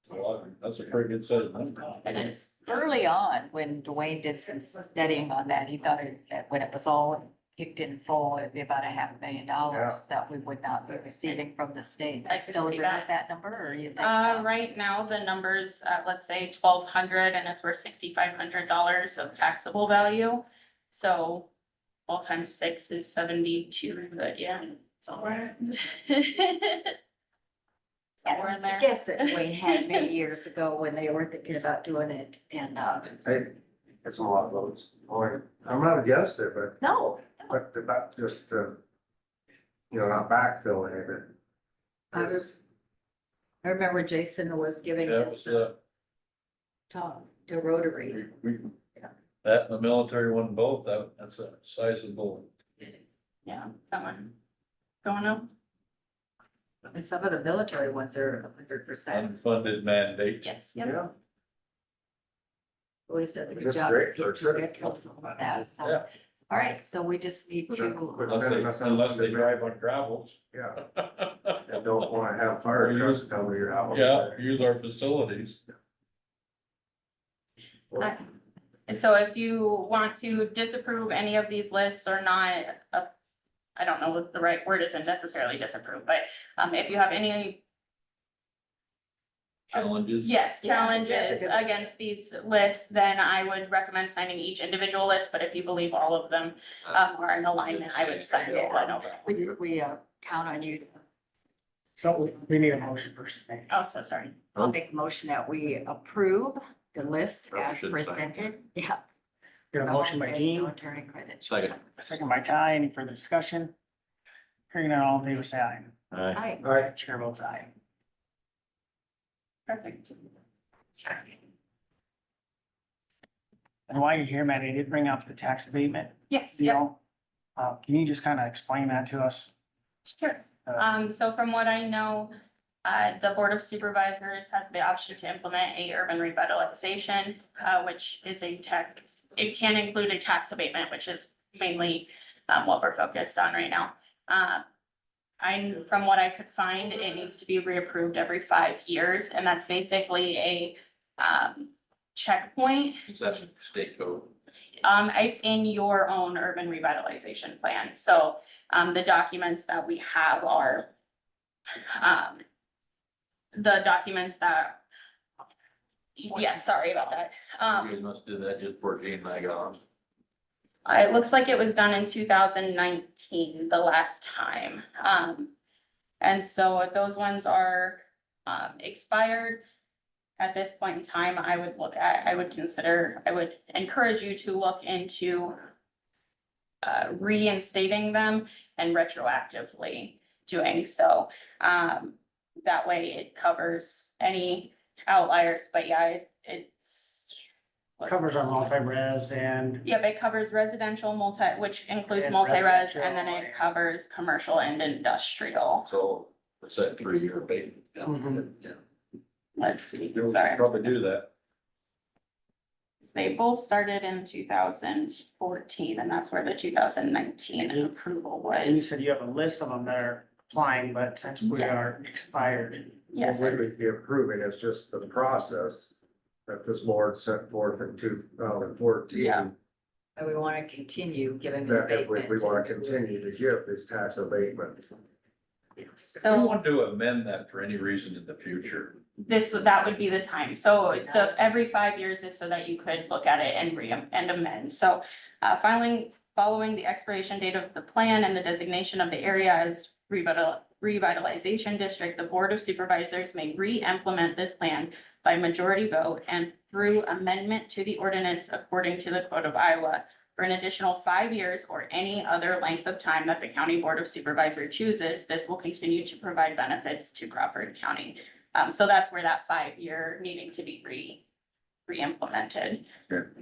Well, that's a pretty good set of numbers. It is. Early on, when Dwayne did some studying on that, he thought that when it was all kicked in full, it'd be about $500,000 that we would not be receiving from the state. I I could still see agree that. with that number, or you think? Right now, the numbers, let's say 1,200, and it's worth $6,500 of taxable value. So 12 times 6 is 72, but yeah, somewhere. Somewhere in there. I guess that Dwayne had many years ago when they were thinking about doing it, and, Hey, it's a lot of votes. Boy, I'm not against it, no. but about just, not backfilling it. I remember Jason was giving That this was, talk to Rotary. that and the military one both, that's a sizable. Yeah, that one. Going up? And some of the military ones are 100%. Unfunded mandate. Yes, yep. Yeah. Always does a good That's job. great. of keeping track of that, so. Yeah. All right, so we just need to, Unless they drive on gravels. Yeah, I don't wanna have fire trucks come to your house. Yeah, use our facilities. So if you want to disapprove any of these lists or not, I don't know what the right word isn't necessarily disapprove, but if you have any, Challenges. yes, Yeah, challenges yeah. against these lists, then I would recommend signing each individual list, but if you believe all of them are in alignment, I would sign the one over. we count on you. So we need a motion first. Oh, so sorry. I'll make a motion that we approve the list Probably as should sign. presented. Yeah. Got a motion by Jean, Attorney credit. Second. a second by Ty. Any further discussion? Hearing none, all in favor, say aye. Aye. Aye. Chair votes aye. Perfect. And while you're here, Matt, I did bring up the tax abatement Yes, yep. deal. Can you just kind of explain that to us? Sure. So from what I know, the Board of Supervisors has the option to implement a urban revitalization, which is it can include a tax abatement, which is mainly what we're focused on right now. From what I could find, it needs to be reapproved every 5 years, and that's basically a checkpoint. Is that state code? It's in your own urban revitalization plan, so, the documents that we have are, the documents that. Yes, sorry about that. You guys must do that just for Gene and I got on. It looks like it was done in 2019, the last time. And so if those ones are, expired at this point in time, I would encourage you to look into reinstating them and retroactively doing so. That way it covers any outliers, but yeah, it's. Covers our multi-res and Yep, it covers residential which includes And multi-res, residential. and then it covers commercial and industrial. So it's that 3-year abatement. Mhm. Yeah. Let's see, You'll sorry. probably do that. They both started in 2014, and that's where the 2019 approval and you was. said you have a list of them that are applying, but since we Yes. are expired. Yes, What would be approving, it's just the process that this board set forth in 2014. Yeah. And we want to continue giving the That if we abatement. wanna continue to give these tax abatements. If we So want to amend that for any reason in the future, that would be the time. So every 5 years is so that you could look at it and and amend. So following the expiration date of the plan and the designation of the area as revitalization district, the Board of Supervisors may re-implement this plan by majority vote and through amendment to the ordinance according to the Code of Iowa for an additional 5 years or any other length of time that the County Board of Supervisors chooses. This will continue to provide benefits to Crawford County. So that's where that 5 year needing to be re-implemented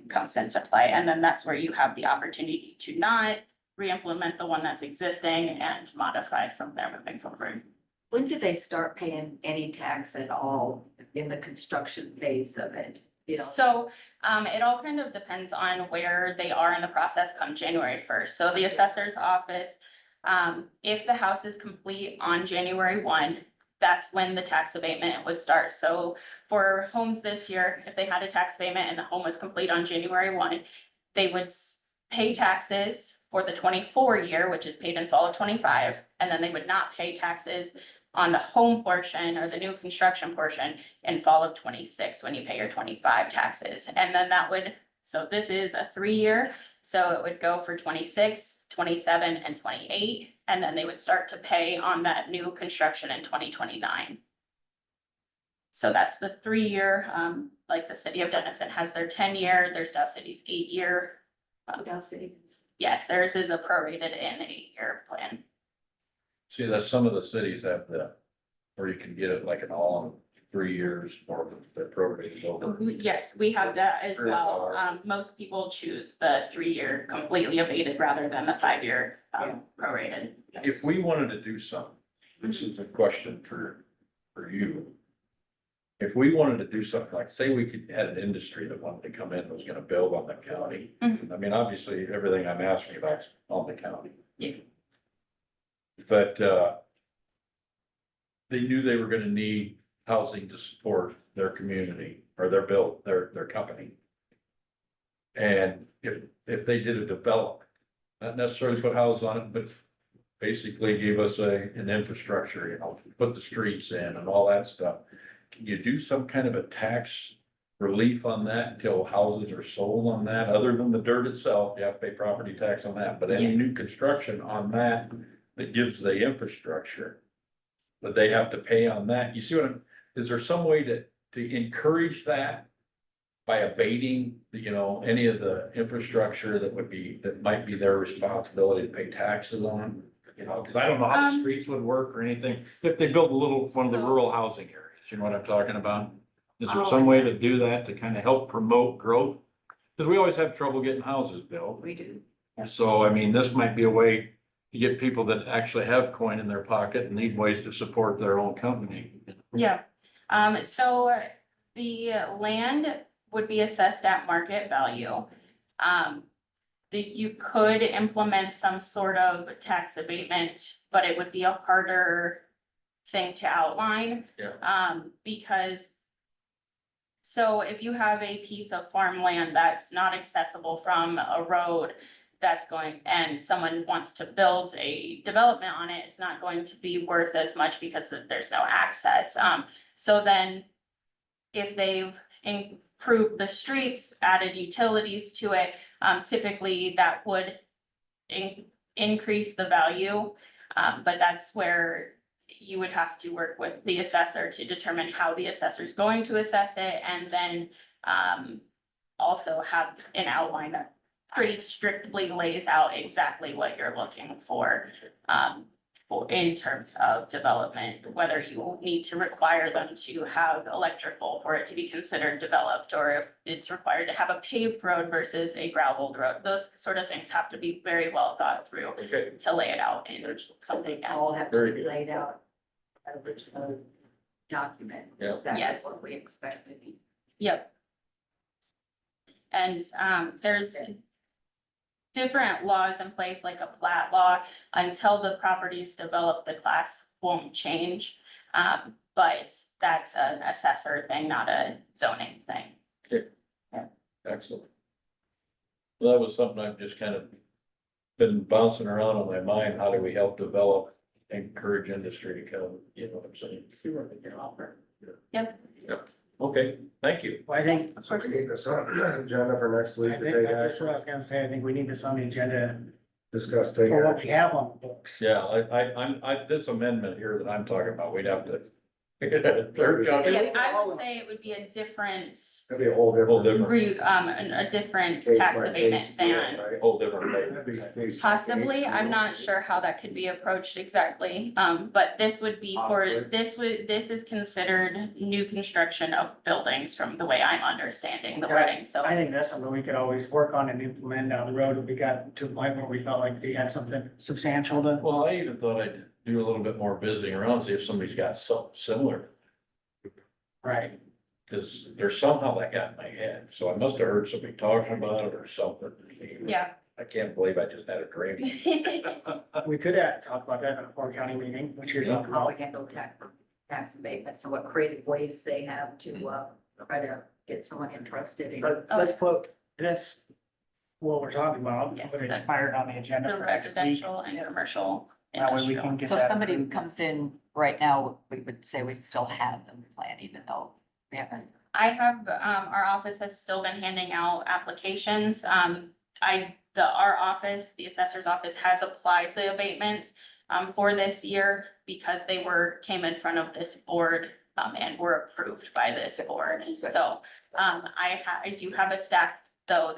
comes into play. And then that's where you have the opportunity to not re-implement the one that's existing and modify from there moving forward. When do they start paying any tax at all in the construction phase of it? You know, So, it all kind of depends on where they are in the process come January 1st. So the assessor's office, if the house is complete on January 1, that's when the tax abatement would start. So for homes this year, if they had a tax abatement and the home was complete on January 1, they would pay taxes for the 24 year, which is paid in fall of 25, and then they would not pay taxes on the home portion or the new construction portion in fall of 26 when you pay your 25 taxes. And then so this is a 3 year, so it would go for 26, 27, and 28. And then they would start to pay on that new construction in 2029. So that's the 3 year, like the city of Denison has their 10 year, there's Dow City's 8 year. Dow City. Yes, theirs is a prorated in 8 year plan. see that some of the cities have or you can get it like an all in 3 years or the program is over. Yes, we have that as Very well. hard. Most people choose the 3 year completely abated rather than the 5 year prorated. If we wanted to do something, this is a question for you. If we wanted to do something like, say we could had an industry that wanted to come in, was gonna build on the county. Mhm. I mean, obviously, everything I'm asking about is on the county. Yeah. But, they knew they were gonna need housing to support their community or their company. And if they did a development, not necessarily put houses on it, but basically gave us an infrastructure, you know, put the streets in and all that stuff. Can you do some kind of a tax relief on that until houses are sold on that, other than the dirt itself? You have to pay property tax on that, but any Yeah. new construction on that gives the infrastructure. That they have to pay on that. You see is there some way to encourage that? By abating, you know, any of the infrastructure that might be their responsibility to pay taxes on? You know, cause I don't know how the streets would work or anything, if they build one of the rural housing areas, you know what I'm talking about? Is there some way to do that to kind of help promote growth? Cause we always have trouble getting houses built. We do. So, I mean, this might be a way to get people that actually have coin in their pocket and need ways to support their own company. Yeah, so the land would be assessed at market value. You could implement some sort of tax abatement, but it would be a harder thing to outline. Yeah. Because so if you have a piece of farmland that's not accessible from a road and someone wants to build a development on it, it's not going to be worth as much because there's no access. So then if they've improved the streets, added utilities to it, typically that would increase the value. But that's where you would have to work with the assessor to determine how the assessor is going to assess it, and then also have an outline that pretty strictly lays out exactly what you're looking for in terms of development, whether you need to require them to have electrical for it to be considered developed, or if it's required to have a paved road versus a gravelled road. Those sort of things have to be very well thought through Okay. to lay it out in something. They all have to Very be good. laid out. Original document. Yeah. Exactly Yes. what we expect to be. Yep. And there's different laws in place, like a plat law, until the property's developed, the class won't change. But that's an assessor thing, not a zoning thing. Excellent. Well, that was something I've just kind of been bouncing around on my mind. How do we help develop encourage industry to come, you know what I'm saying? See what we can offer. Yep. Okay, thank you. Well, I think, So we need this on agenda for next week I to think, take that's what I action, was gonna say, I think we need this on the agenda discuss, take for what action. we have on the books. Yeah, this amendment here that I'm talking about, we'd have to. Third copy. Yes, I would say it would be a different It'd be a whole Whole different. different, route, a different case tax by abatement case than. deal, right? whole different That'd be labor. case by Possibly, case I'm deal. not sure how that could be approached exactly, but this would be for, Possibly. this is considered new construction of buildings from the way I'm understanding the Okay. wording, so. I think that's something we could always work on and implement down the road if we got to a point where we felt like we had something substantial to. Well, I even thought I'd do a little bit more visiting around, see if somebody's got something similar. Right. Cause there's somehow that got in my head, so I must have heard somebody talking about it or something. Yeah. I can't believe I just had a dream. We could talk about that in a Fort County meeting, which you're talking How about. we handle tax abatements and what creative ways they have to, try to get someone interested in. But let's put this, what we're talking about, Yes, put it the- expired on the agenda. The for next week. residential and commercial That way we industrial. can get So if that. somebody approved. comes in right now, we would say we still have them planned, even though we haven't. I have, our office has still been handing out applications. Our office, the assessor's office has applied the abatements for this year because they came in front of this board and were approved by this board. So, I do have a stack though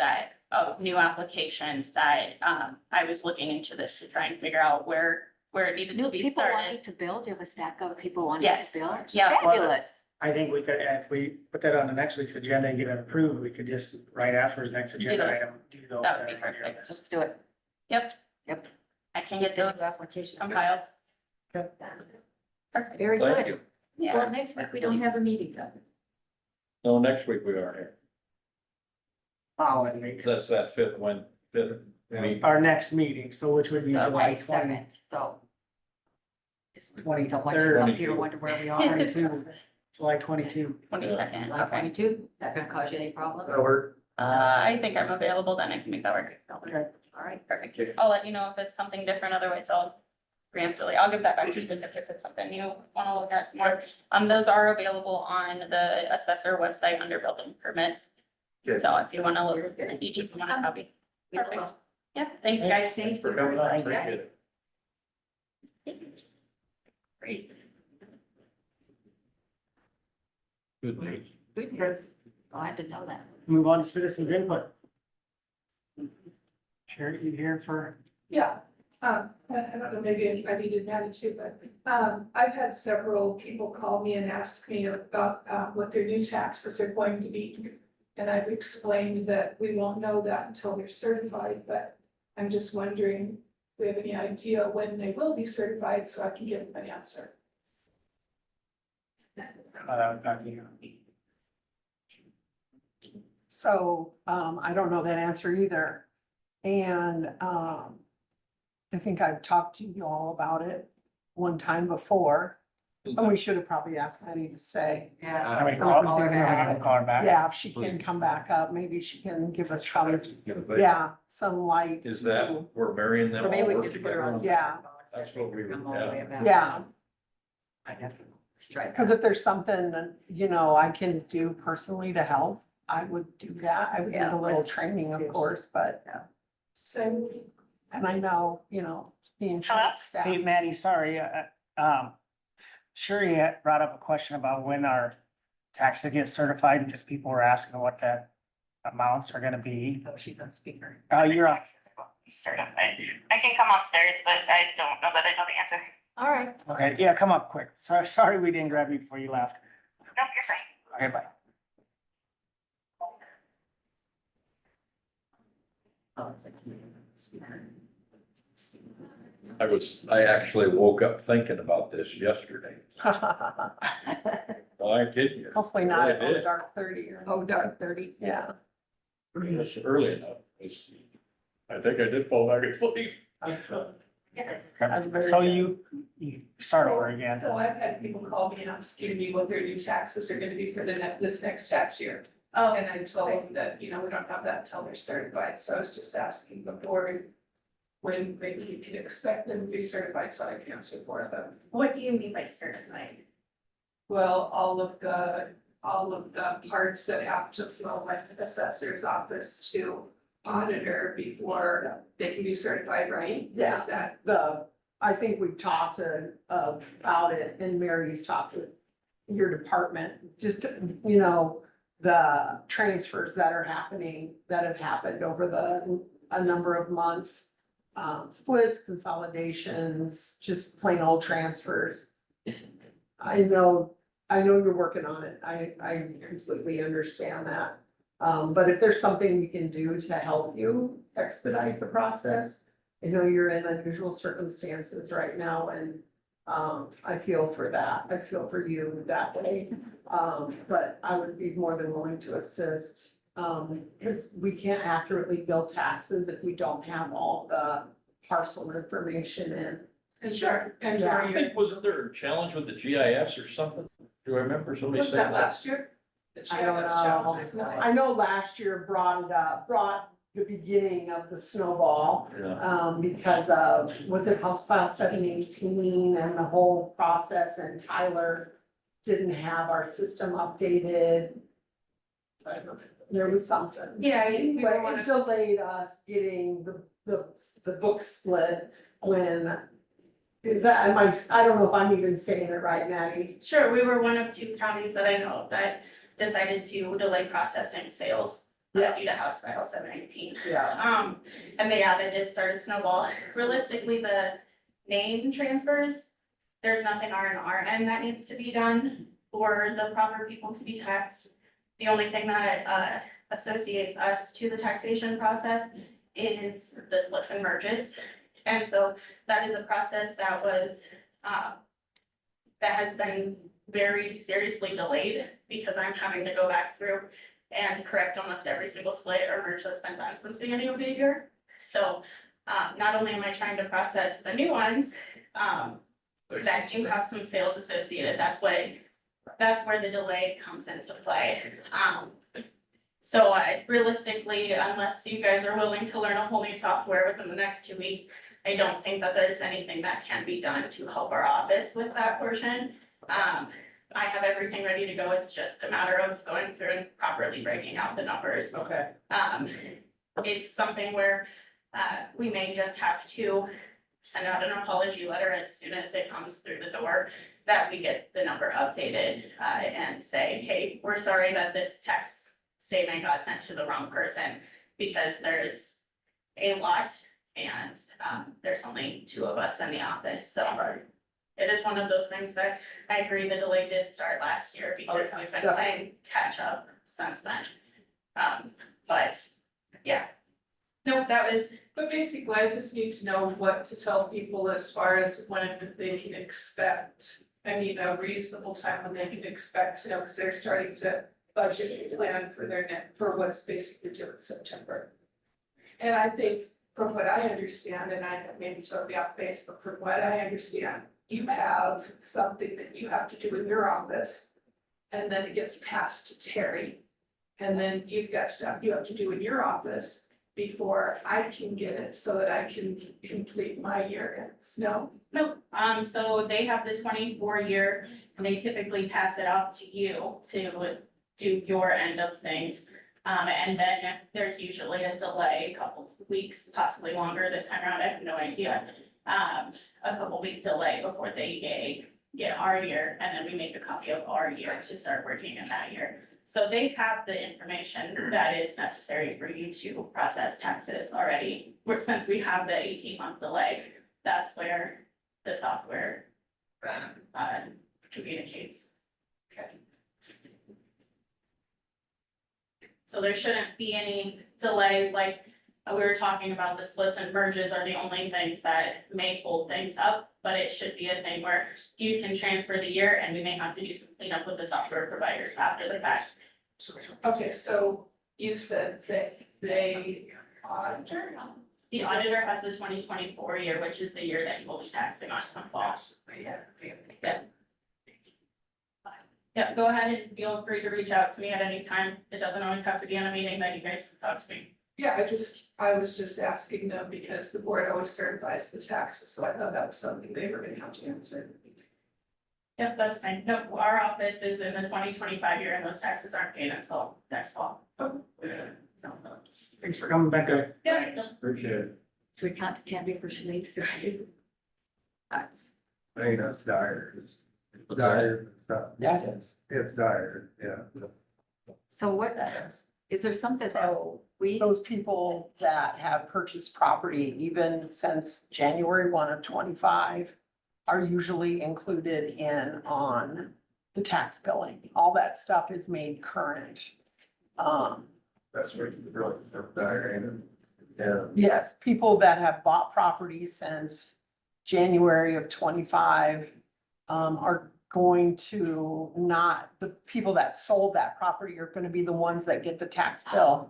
of new applications that, I was looking into this to try and figure out where it needed to New be people wanting started. to build, you have a stack of people wanting Yes. to build? Yeah. Fabulous. I think we could, if we put that on the next week's agenda and get it approved, we could just, right after the next agenda those. item, do those. That would be that are on your perfect. list. Let's do it. Yep. Yep. I can get The new those application. compiled. Okay. Perfect. Very Thank good. you. Yeah. Well, next week we don't have a meeting though. No, next week we are here. Following week, That's that fifth week. our next meeting, so which would be So July May 2nd, so. Just 23rd. Up here, wonder where we are. 22, July 22. 22nd, July okay. 22, not gonna cause you any problems? That'll work. I think I'm available, then I can make that work. Okay. All right. Perfect. Okay. I'll let you know if it's something different, otherwise I'll preemptively, I'll give that back to you just if it's something you wanna look at some more. Those are available on the assessor website under building permits. Good. So if you wanna look, each of you want a copy. Perfect. Yeah, thanks, guys. Thanks For coming on, appreciate it. Great. Good news. Good. Glad to know that. Move on to citizens input. Sherry, you here for? Yeah, I don't know, maybe I needed that too, but, I've had several people call me and ask me about, what their new taxes are going to be. And I've explained that we won't know that until they're certified, but I'm just wondering if we have any idea when they will be certified, so I can give them an answer. So, I don't know that answer either. And, I think I've talked to you all about it one time before. And we should have probably asked Annie to stay. Yeah. I mean, Call call her her back. Yeah, if she can come back up, maybe she can give us some, yeah, some light. Is that where Mary and them Or maybe all we work can just put her together? on. Yeah. That's what we would, Come all the way yeah. back. Yeah, Strike. because if there's something, you know, I can do personally to help, I would do that. I would need Yeah, a little let's training, see of if- course, but, So, and I know, you know, being short Hey, staffed. Maddie, sorry, Sherry had brought up a question about when our taxes get certified, because people were asking what the amounts are gonna be. Oh, she's on speaker. You're on. Certified. I can come upstairs, but I don't know that I know the answer. All right. Okay, yeah, come up quick. Sorry we didn't grab you before you left. No, you're fine. Okay, bye. Oh, it's like speaker. I actually woke up thinking about this yesterday. Well, I kidding you. Hopefully not at Really did. dark 30 or, Oh, dark 30. yeah. It's early enough. I think I did fall back asleep. That's very So good. you start over again. so I've had people call me and asking me what their new taxes are gonna be for this next tax year. Oh, And I told them that, we don't have that until they're certified, so I was just asking the board when maybe you can expect them to be certified, so I can answer for them. What do you mean by certified? Well, all of the parts that have to flow like the assessor's office to auditor before they can be certified, right? Yeah. Is that, I think we've talked about it, and Mary's talked with your department, just, you know, the transfers that are happening, that have happened over a number of months. Splits, consolidations, just plain old transfers. I know you're working on it. I completely understand that. But if there's something we can do to help you expedite the process, I know you're in unusual circumstances right now, and I feel for that. I feel for you that way. But I would be more than willing to assist. Because we can't accurately bill taxes if we don't have all the parcel information in. and sure, and Yeah. I think, wasn't there a challenge with the GIS or something? Do I remember somebody was saying that that? last year? I don't know. I know last year brought the beginning of the snowball. Yeah. Because of, was it House File 718 and the whole process, and Tyler didn't have our system updated. There was something. Yeah, we were one But it of, delayed us getting the book split when, is that, I don't know if I'm even saying it right, Maddie. sure, we were one of 2 counties that I know that decided to delay processing sales Yeah. due to House File 718. Yeah. And that did start a snowball. Realistically, the name transfers, there's nothing on our end that needs to be done for the proper people to be taxed. The only thing that associates us to the taxation process is the splits and merges. And so that is a process that was, that has been very seriously delayed because I'm having to go back through and correct almost every single split or merge that's been done since the beginning of the year. So not only am I trying to process the new ones, that do have some sales associated, that's where the delay comes into play. So realistically, unless you guys are willing to learn a whole new software within the next 2 weeks, I don't think that there's anything that can be done to help our office with that portion. I have everything ready to go. It's just a matter of going through and properly breaking out the numbers. Okay. It's something where we may just have to send out an apology letter as soon as it comes through the door, that we get the number updated and say, hey, we're sorry that this text statement got sent to the wrong person, because there's a lot and there's only 2 of us in the office, so. It is one of those things that I agree the delay did start last year because we've been playing catch up since then. But yeah. No, that was, but basically, I just need to know what to tell people as far as when they can expect. I mean, a reasonable time when they can expect to know, because they're starting to budget and plan for for what's basically due in September. And I think from what I understand, and I may be totally off base, but from what I understand, you have something that you have to do in your office, and then it gets passed to Terry. And then you've got stuff you have to do in your office before I can get it so that I can complete my year ends, no? no, so they have the 24 year, and they typically pass it off to you to do your end of things. And then there's usually a delay, a couple of weeks, possibly longer this time around, I have no idea. A couple week delay before they get our year, and then we make a copy of our year to start working in that year. So they have the information that is necessary for you to process taxes already. Since we have the 18-month delay, that's where the software communicates. Okay. So there shouldn't be any delay, like we were talking about, the splits and merges are the only things that may hold things up. But it should be a thing where you can transfer the year, and we may have to do some cleanup with the software providers after the fact. Okay, so you said that they auditor? The auditor has the 2024 year, which is the year that you will be taxing on some falls. Yeah, go ahead and feel free to reach out to me at any time. It doesn't always have to be in a meeting that you guys talk to me. Yeah, I was just asking them because the board always certifies the taxes, so I thought that was something they were gonna have to answer. Yep, that's fine. No, our office is in the 2025 year and those taxes aren't paid until next fall. So, Thanks for coming back. yeah. Appreciate it. We can't attend it for Shanice, right? I mean, that's dire. It's What's that? dire. Yeah, it is. It's dire, yeah. So what, That is. is there something that So we, those people that have purchased property even since January 1 of 25 are usually included in on the tax billing. All that stuff is made current. That's really dire, ain't it? Yeah. Yes, people that have bought property since January of 25 are going to not, the people that sold that property are gonna be the ones that get the tax bill.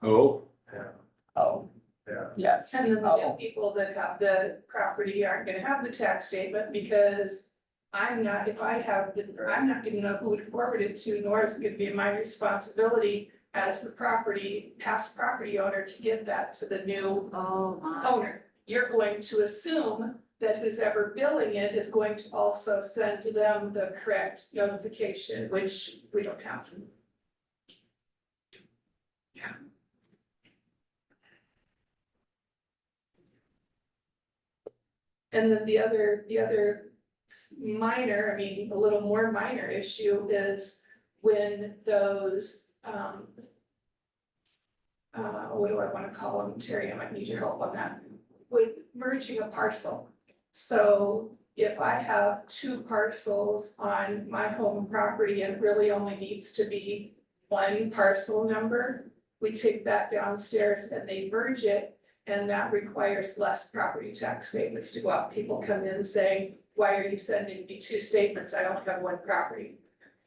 Oh. Yeah, Oh, yeah. yes. And then the Oh. new people that have the property aren't gonna have the tax statement because I'm not, if I have the, I'm not gonna know who to forward it to, nor is it gonna be my responsibility as the past property owner to give that to the new oh my, owner. You're going to assume that who's ever billing it is going to also send to them the correct notification, which we don't have. And then the other minor, I mean, a little more minor issue is when those, what do I wanna call them, Terry, I might need your help on that, with merging a parcel. So if I have two parcels on my home property and it really only needs to be one parcel number, we take that downstairs and they merge it. And that requires less property tax statements to go out. People come in saying, why are you sending me two statements? I only have one property.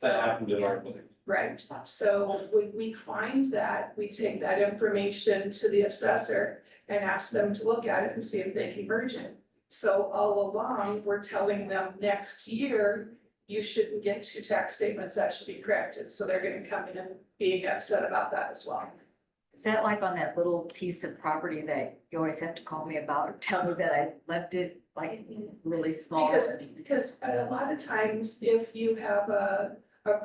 That happened in our place. Right, so when we find that, we take that information to the assessor and ask them to look at it and see if they can merge it. So all along, we're telling them next year, you shouldn't get two tax statements, that should be corrected. So they're gonna come in being upset about that as well. is that like on that little piece of property that you always have to call me about or tell me that I left it like really small? Because a lot of times, if you have a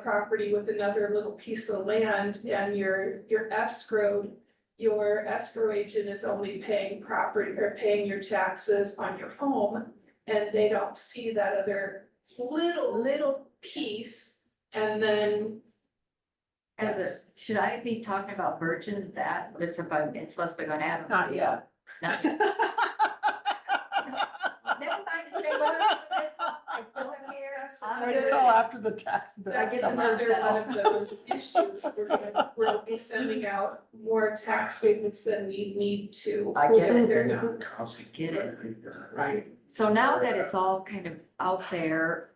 property with another little piece of land and you're escrowed, your escrow agent is only paying property or paying your taxes on your home. And they don't see that other little piece and then. As a, should I be talking about merging that, it's about, it's less we're gonna have. Not yet. Not yet. Never mind, say whatever, I don't care. Wait until after the tax bill. That's another one of those issues, we'll be sending out more tax statements than we need to. I get it. They're not. Get it. Right. So now that it's all kind of out there,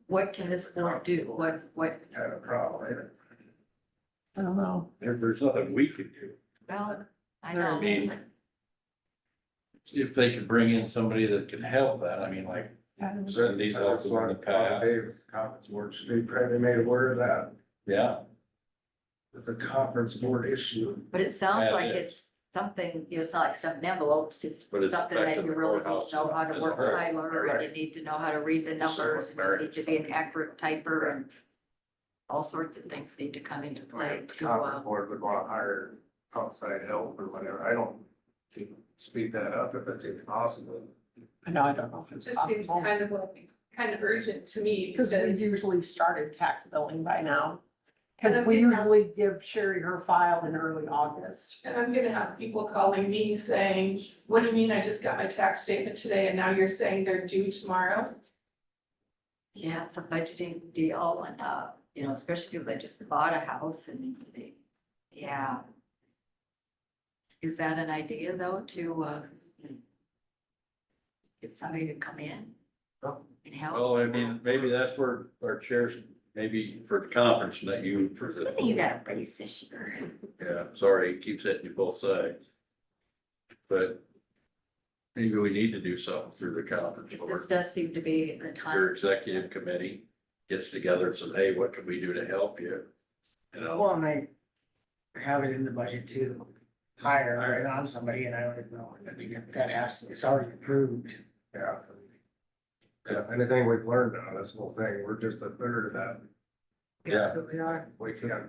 what can this board do? What, Had a problem, ain't it? I don't know. There's nothing we could do. well, I There know. is. mean, if they could bring in somebody that can help that, I mean, like, certain these That's also in why the past. David's conference board should be probably made aware of that. Yeah, It's a conference board issue. But it sounds Yeah, like it is. it's something, it's not like stuff in envelopes, it's But it's something that affecting you the really need courthouse to know how to as a work whole. Tyler, and you need to know how to read the numbers, and you need to be an accurate typer, and all sorts of things need to come into play The to, conference board would want to hire outside help or whatever. I don't speed that up if it's impossible. I know, I don't know if It it's just seems possible. kind of urgent to me Because we because. usually started tax billing by now. And Because I'm we gonna- usually give Sherry her file in early August. And I'm gonna have people calling me saying, what do you mean I just got my tax statement today and now you're saying they're due tomorrow? yeah, it's a budgeting deal, and, you know, especially people that just bought a house and they, yeah. Is that an idea though, to, get somebody to come in and help? well, I mean, maybe that's where our chairs, maybe for the conference, not you for I think the, you got a raise this year. yeah, sorry, it keeps hitting you both sides. But maybe we need to do something through the conference Because board. this does seem to be the Your time. executive committee gets together and says, hey, what can we do to help you? You know, Well, and have it in the budget to hire it on somebody, and I don't know, I mean, that has, it's already approved. Yeah. Yeah, anything we've learned on this whole thing, we're just a third of that. Yeah. So we are. We can't.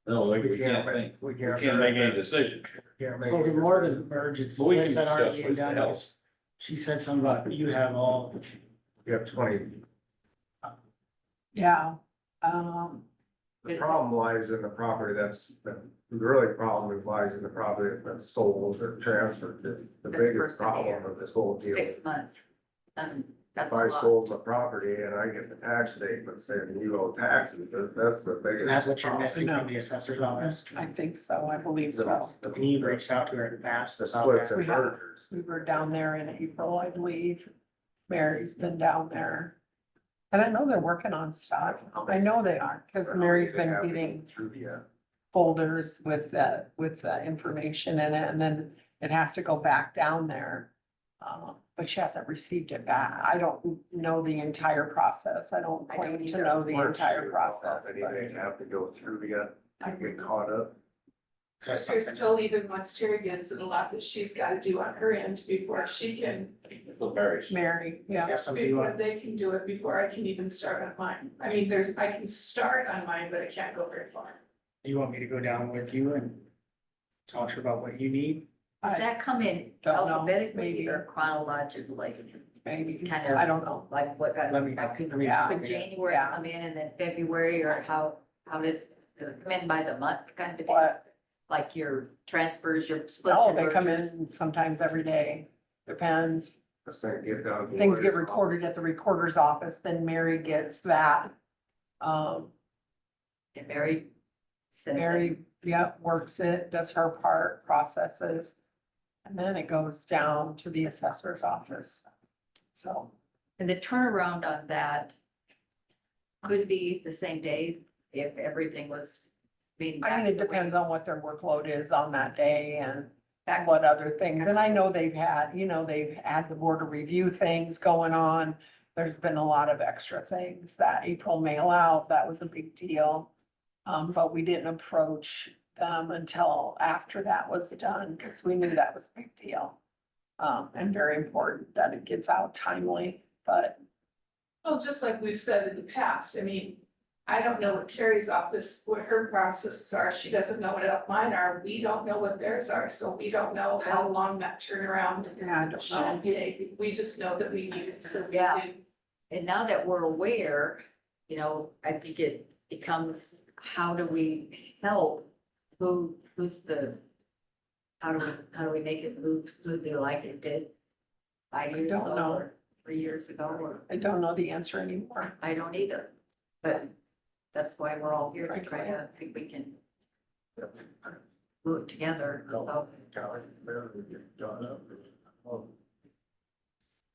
No, like, we can't make any decision. Can't make So any the more decision. than merge, it's. But we can it's that already discuss being with done. the health. She said something about you have all, You have 20. Yeah. The problem lies in the property the really problem lies in the property that's sold or transferred. The That's biggest first of the problem year. of this whole deal. 6 months. And that's If a I lot. sold the property and I get the tax statement saying you owe taxes, that's the biggest. that's what you're problem. missing from the assessor's office. I think so, I believe so. And you've reached out to her in the past The about splits that. and We have. mergers. We were down there in April, I believe. Mary's been down there. And I know they're working on stuff. I know they are, because Mary's They been haven't getting through yet. folders with the information in it, and then it has to go back down there. But she hasn't received it back. I don't know the entire process. I don't I don't claim to either. know the We're entire sure process. how many they have to go through yet to get caught up. That's There's something- still, even once Terry gets it, a lot that she's gotta do on her end before she can, So Mary's. Mary, yeah, That's something you before want. they can do it, before I can even start on mine. I mean, I can start on mine, but I can't go very far. You want me to go down with you and talk to her about what you need? Does that come in Don't know, alphabetically maybe. or chronologically? maybe, Kind of. I don't know. Like what, Let me know. like could, Let me Yeah. know. could January Yeah. come in and then February, or how does it come in by the month kind of? a deal? What? Like your transfers, your splits Oh, and they come mergers? in sometimes every day, depends. This thing get down. to Things get lawyers. recorded at the recorder's office, then Mary gets that. And Mary. sends it. Mary, yep, works it, does her part, processes. And then it goes down to the assessor's office. So, And the turnaround on that could be the same day if everything was being. I mean, back it the way- depends on what their workload is on that day and back- what other things. And I know they've had, they've had the board of review things going on. There's been a lot of extra things. That April mail out, that was a big deal. But we didn't approach them until after that was done, because we knew that was a big deal. And very important that it gets out timely, but Well, just like we've said in the past, I mean, I don't know what Terry's office, what her processes are. She doesn't know what mine are. We don't know what theirs are, so we don't know how long that turnaround yeah, I don't know. should take. We just know that we need it, so we Yeah. did. And now that we're aware, I think it becomes, how do we help? Who's the, how do we make it move smoothly like it did 5 years don't ago know. or 3 years ago, or I don't know the answer anymore. I don't either. But that's why we're all here to try to think we can move it together. So,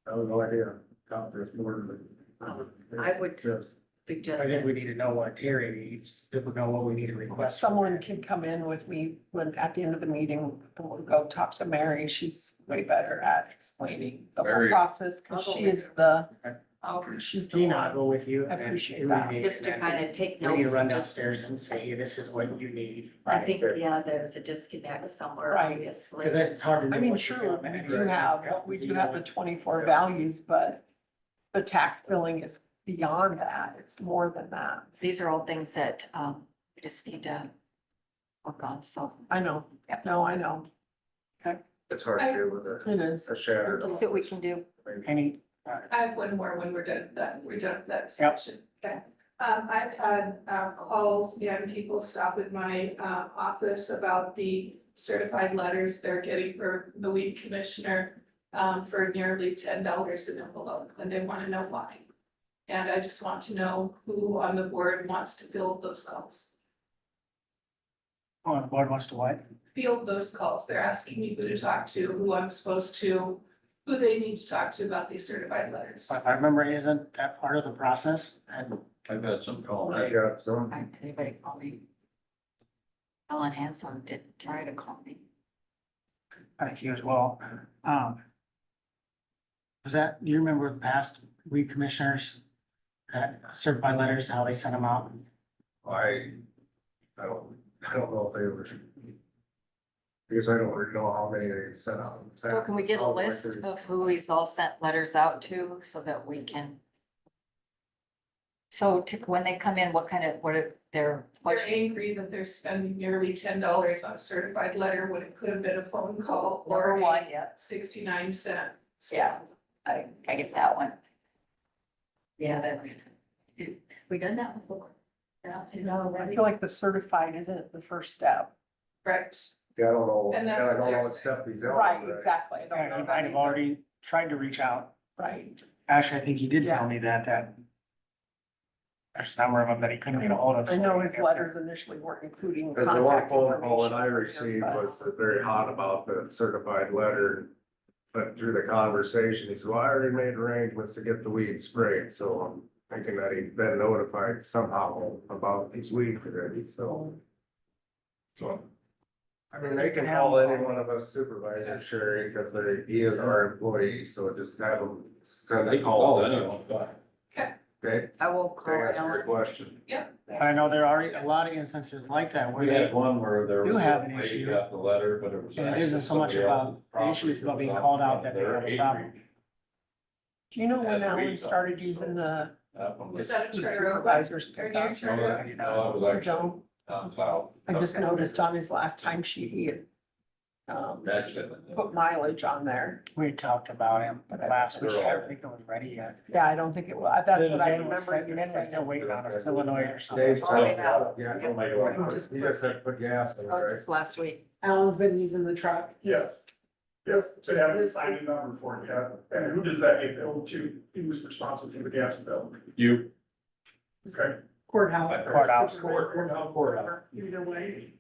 I have no idea. There's more than. I would Just. suggest I think that we need to know what Terry needs, to know what we need to request. Someone can come in with me at the end of the meeting, and we'll go talk to Mary. She's way better at explaining the whole Mary. process, because I'll go she with is the, I'll she's the Gina, I'll one. go with you. I and then appreciate we that. need- just to kind of take We need to notes. run just- downstairs and say, hey, this is what you need. I think, yeah, there's a disconnect somewhere, Right. obviously. Cause it's hard to know. I mean, what you're sure, doing. we do have the 24 values, but the tax billing is beyond that. It's more than that. These are all things that we just need to work on, so. I know. No, I know. It's hard to do with It is. a shattered. Let's see what we can do. Any, I have one more when we're done with that section. Okay. I've had, calls and people stop at my, office about the certified letters they're getting for the weed commissioner, for nearly $10 an envelope, and they wanna know why. And I just want to know who on the board wants to field those calls. oh, the board wants to what? Field those calls. They're asking me who to talk to, who I'm supposed to, who they need to talk to about these certified letters. If I remember, isn't that part of the process? And I've had some call. I got some. Anybody call me? Ellen Hanson did try to call me. I few as well. Was that, do you remember the past weed commissioners? That certified letters, how they sent them out? I don't know if they were Because I don't really know how many they sent out. So can we get a list of who he's all sent letters out to so that we can? So when they come in, what are their They're questions? angry that they're spending nearly $10 on a certified letter when it could have been a phone call Number or one, yeah, 69 cent. yeah, I get that one. Yeah, that's, we done that before. Yeah, no, I feel like the certified isn't the first step. Correct. Yeah, I don't know, And and that's I what don't know they're what saying. step he's on. Right, exactly. I don't Yeah, know he that might have either. already tried to reach out. Right, Actually, I think he did Yeah. tell me that there's a number of them that he couldn't get a hold of. I so know he his got letters initially weren't including. Cause the one contact phone call that I information received for him, was very hot about the certified letter. But through the conversation, he said, well, I already made arrangements to get the weed sprayed, so I'm thinking that he'd been notified somehow about these weeds already, so. So. I mean, they can call any one of us supervisors, Sherry, because he is our employee, so just have them send They a can call. call to anyone, us. but Okay, I will to call answer your Ellen. question. But I know there are a lot of instances like that where we had they, one where there do was have a an lady issue. got the letter, but it was. And it isn't so much actually somebody about the issue, it's about being else's called property out that they from have a their problem. acreage. Do you know when Had Alan weeds on started it, using so the that one was. Is that a the trailer? supervisor's Or pickup? near trailer? No, that was actually Joe, down south. I just noticed on his last time sheet, he had Actually. put mileage on there. we talked about him last week. I don't think it was ready yet. Yeah, I don't think it was, that's what I Ben was remember you Ben was still saying. waiting on us, Illinois or something. Dave's Oh, telling yeah. you, yeah, Oh, my he God. just had to put gas in it, Oh, right? just last week. Alan's been using the truck. Yes. Yes, They haven't signed a number for it yet. And who does that get billed to? Who's responsible for the gas bill? You. Okay. Courthouse. Courthouse. Supervisor. Either way.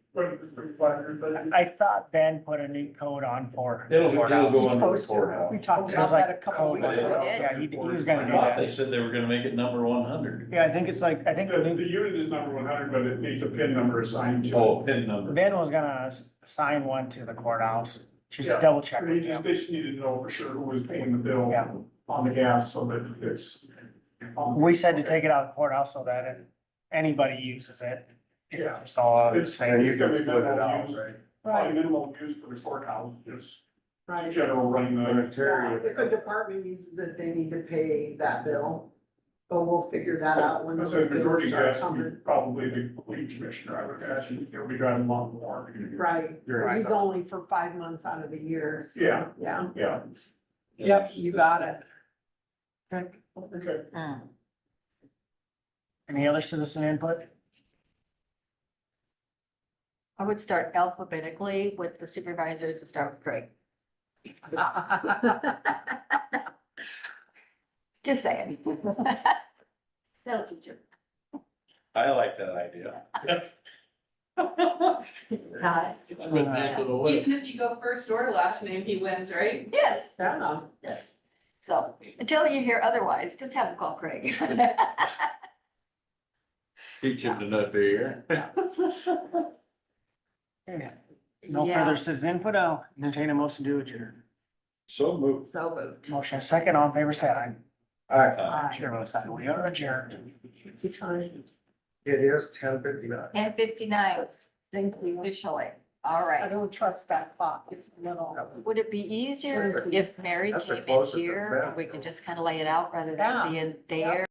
I thought Ben put a new code on for. It'll go courthouse. under the Supposed to. courthouse. We talked It was about that a like couple code. weeks ago. Yeah, he was gonna I do thought they that. said they were gonna make it number 100. Yeah, I think it's like, I think the The new, unit is number 100, but it needs a PIN number assigned to it. Oh, pin number. Ben was gonna assign one to the courthouse. Just Yeah. double check They with just, him. they just needed to know for sure who was paying the bill Yeah. on the gas so that it's. We said to take it out of the courthouse so that if anybody uses it, Yeah. it's all out of the It's, same. it's gonna be Put it out, minimal use, right? probably minimal use for the courthouse, just Right. general running. And if Terry, If a department uses it, they need to pay that bill, but we'll figure that out when I those said bills majority start gas would be coming. probably the weed commissioner, I would imagine, he'll be driving along more. Right, You're but right. he's only for 5 months out of the year. so, Yeah. Yeah, Yeah, yep, you got it. okay. Any other citizen input? I would start alphabetically with the supervisors and start with Craig. Just saying. That'll teach you. I like that idea. Nice. Written into the list. Even if you go first or last name, he wins, right? Yes, Yeah. yes. So until you hear otherwise, just have them call Craig. Teach him to not be here. No Yeah. further citizen input, I'll entertain a motion to adjourn. So moved. So moved. Motion second, all in favor, say aye. Aye. Chair votes aye, we are adjourned. What's the time? it is 10:59. 10:59. Thank you. Officially. All I right. don't trust that clock, it's little. Would it be easier if Mary That's the came in closest it's here been. and we could just kind of lay it out rather Yeah. than being there?